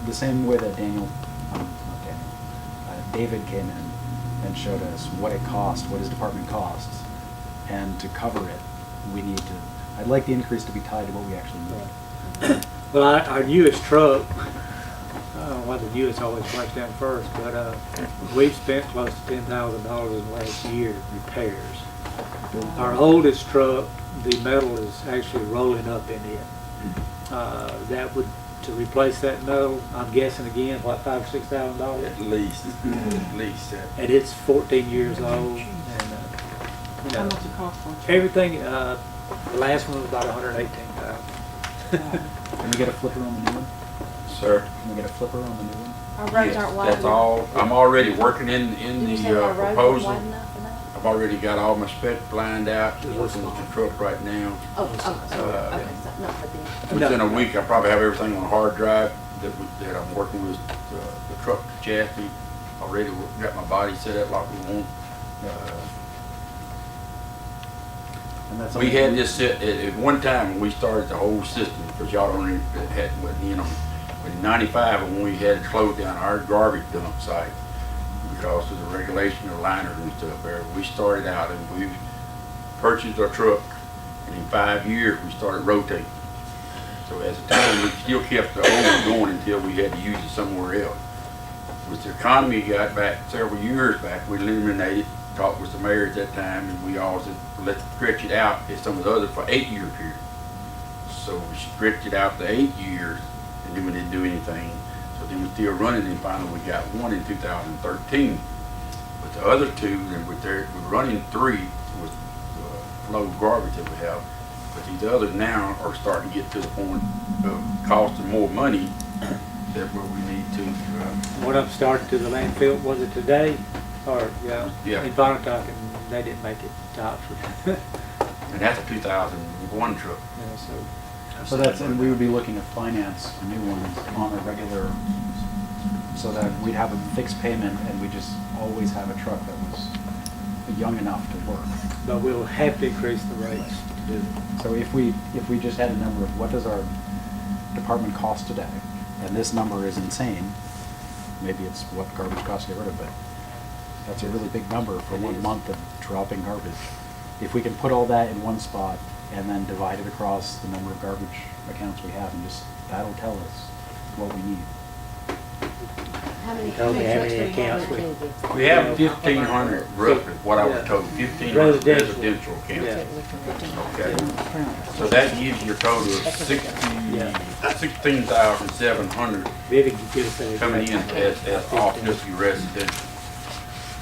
the same way that Daniel, not Daniel, David came in and showed us what it costs, what his department costs. And to cover it, we need to, I'd like the increase to be tied to what we actually need. Well, our newest truck, I don't know why the newest always breaks down first, but we've spent close to $10,000 in the last year repairs. Our oldest truck, the metal is actually rolling up in it. That would, to replace that metal, I'm guessing again, what, $5,000 or $6,000? At least that. And it's 14 years old, and, you How know, much it cost for it? everything, the last one was about 118,000. Can we get a flipper on the new one? Sir? Can we get a flipper on the new one? Our roads Yes, aren't wide that's enough. all. I'm already working in Did you the say our roads aren't proposal. wide enough for that? I've already got all my specs lined out, working with the truck right now. Oh, okay, so not for them. Within a week, I probably have everything on a hard drive that I'm working with, the truck chassis. Already got my body set up like we want. And that's We something had this set, at one time, when we started the whole system, because y'all don't even, wasn't in on, but in '95, when we had to close down our garbage dump site, because of the regulation of liners and stuff there, we started out and we purchased our truck, and in 5 years, we started rotating. So as a time, we still kept the old going until we had to use it somewhere else. With the economy got back several years back, we eliminated, talked with the mayor at that time, and we all said, let's stretch it out as some of the others for 8-year period. So we stretched it out to 8 years, and then we didn't do anything. So then we're still running, and finally we got one in 2013. But the other two, and we're running 3 with the flow of garbage that we have. But these others now are starting to get to the point of costing more money that where we need to, One of them started to the landfill, was it today? Or, yeah, Yeah. in Bontoc, and they didn't make it to Oxford. and that's a 2001 truck. Yeah, So that's, and we would be looking to finance new ones on a regular, so that we'd have a fixed payment and we just always have a truck that was young enough to work. But we'll have to increase the rates to do it. So if we just had a number of what does our department cost today, and this number is insane, maybe it's what garbage costs to get rid of, but that's a really big number for 1 month of dropping garbage. If we can put all that in one spot and then divide it across the number of garbage accounts we have, and just, that'll tell us what we need. How many Tell me how many trucks do you have accounts in we- Kansas? We have 1,500 roughly, what I was told, 1,500 residential accounts. Okay. So that gives you a total of 16,700 Vivian can give us that. coming in as off just your residential.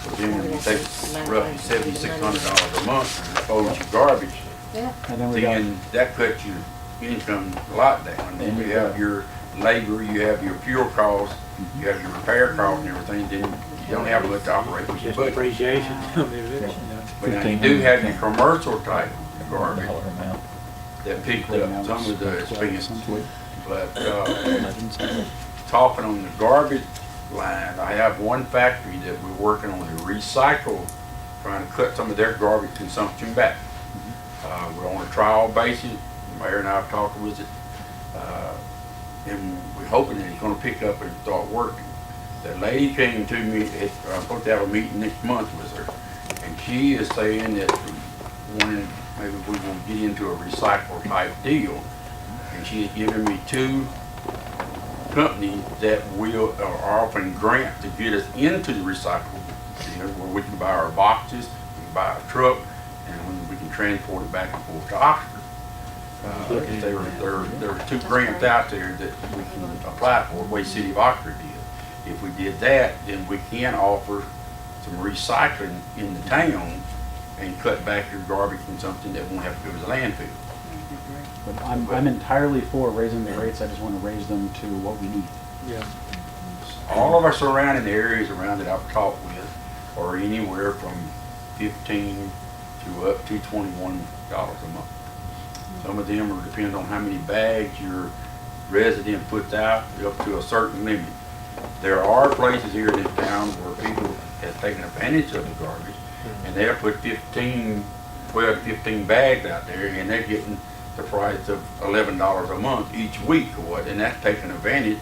So then when you take roughly $7,600 a month and dispose your garbage, And then we got, then that cuts your income a lot down. Then you have your labor, you have your fuel costs, you have your repair costs and everything, then you don't have much to operate with your Just budget. appreciation. I mean, you know. But now you do have your commercial type garbage Dollar amount. that picked up some of the expense. But, talking on the garbage line, I have one factory that we're working on to recycle, trying to cut some of their garbage consumption back. We're on a trial basis, the mayor and I have talked with it, and we're hoping that it's gonna pick up and start working. The lady came to me, I'm supposed to have a meeting next month with her, and she is saying that maybe we will get into a recycle type deal, and she has given me 2 companies that are offering grants to get us into the recycle deal, where we can buy our boxes, we can buy a truck, and when we can transport it back and forth to Oxford. There are 2 grants out there that we can apply for, the way City of Oxford did. If we did that, then we can offer some recycling in the town and cut back your garbage consumption that won't have to go to the landfill. But I'm entirely for raising the rates, I just want to raise them to what we need. Yeah. All of our surrounding areas around that I've talked with are anywhere from 15 to up to $21 a month. Some of them are depending on how many bags your resident puts out, up to a certain limit. There are places here in this town where people have taken advantage of the garbage, and they'll put 12 to 15 bags out there, and they're getting the price of $11 a month each week or what, and that's taking advantage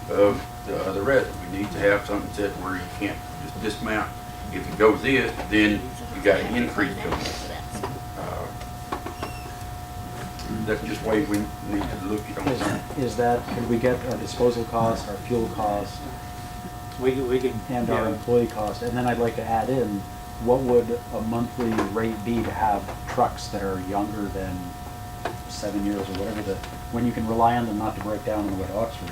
of the other resident. We need to have something set where you can't just dismount. If it goes this, then you got an increase coming. That's just way we need to look at on something. Is that, could we get our disposal cost, our fuel cost, We can, and our employee cost? And then I'd like to add in, what would a monthly rate be to have trucks that are younger than 7 years or whatever, when you can rely on them not to break down on the way to Oxford?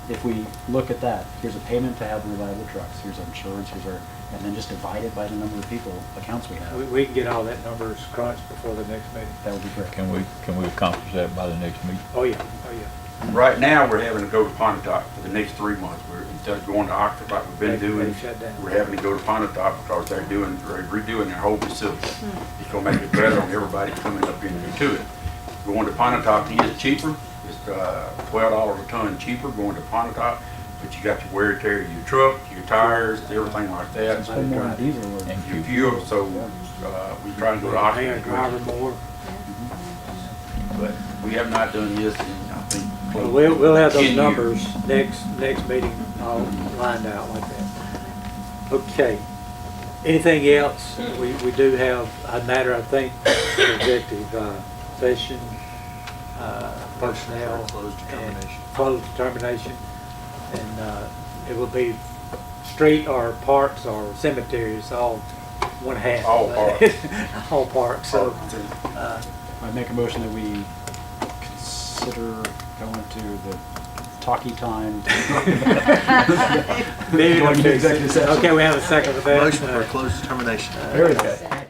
If we look at that, here's a payment to have reliable trucks, here's our insurance, here's our, and then just divide it by the number of people, accounts we have. we can get all that numbers crunched before the next meeting. That would be great. Can we accomplish that by the next meeting? Oh, yeah, oh, yeah. Right now, we're having to go to Pontotoc for the next 3 months. Instead of going to Oxford like we've been doing, They've shut down. we're having to go to Pontotoc because they're redoing their whole facility. It's gonna make it better on everybody coming up into it. Going to Pontotoc is cheaper. It's $12 a ton cheaper going to Pontotoc, but you got your wear and tear of your truck, your tires, everything like that. It's a whole more than diesel or. And Your fuel, so we try to go to Pay a Oxford. driver more. But we have not done this in, I think, Well, close we'll have to those 10 numbers years. next meeting all lined out like that. Okay. Anything else? We do have a matter, I think, executive session, personnel. Closed determination. And closed determination. And it will be street or parks or cemeteries, all one half. All parks. All parks, so. I make a motion that we consider going to the talkie time. Meeting Going to executive session. Okay, we have a second for that. Motion for closed determination. Very good.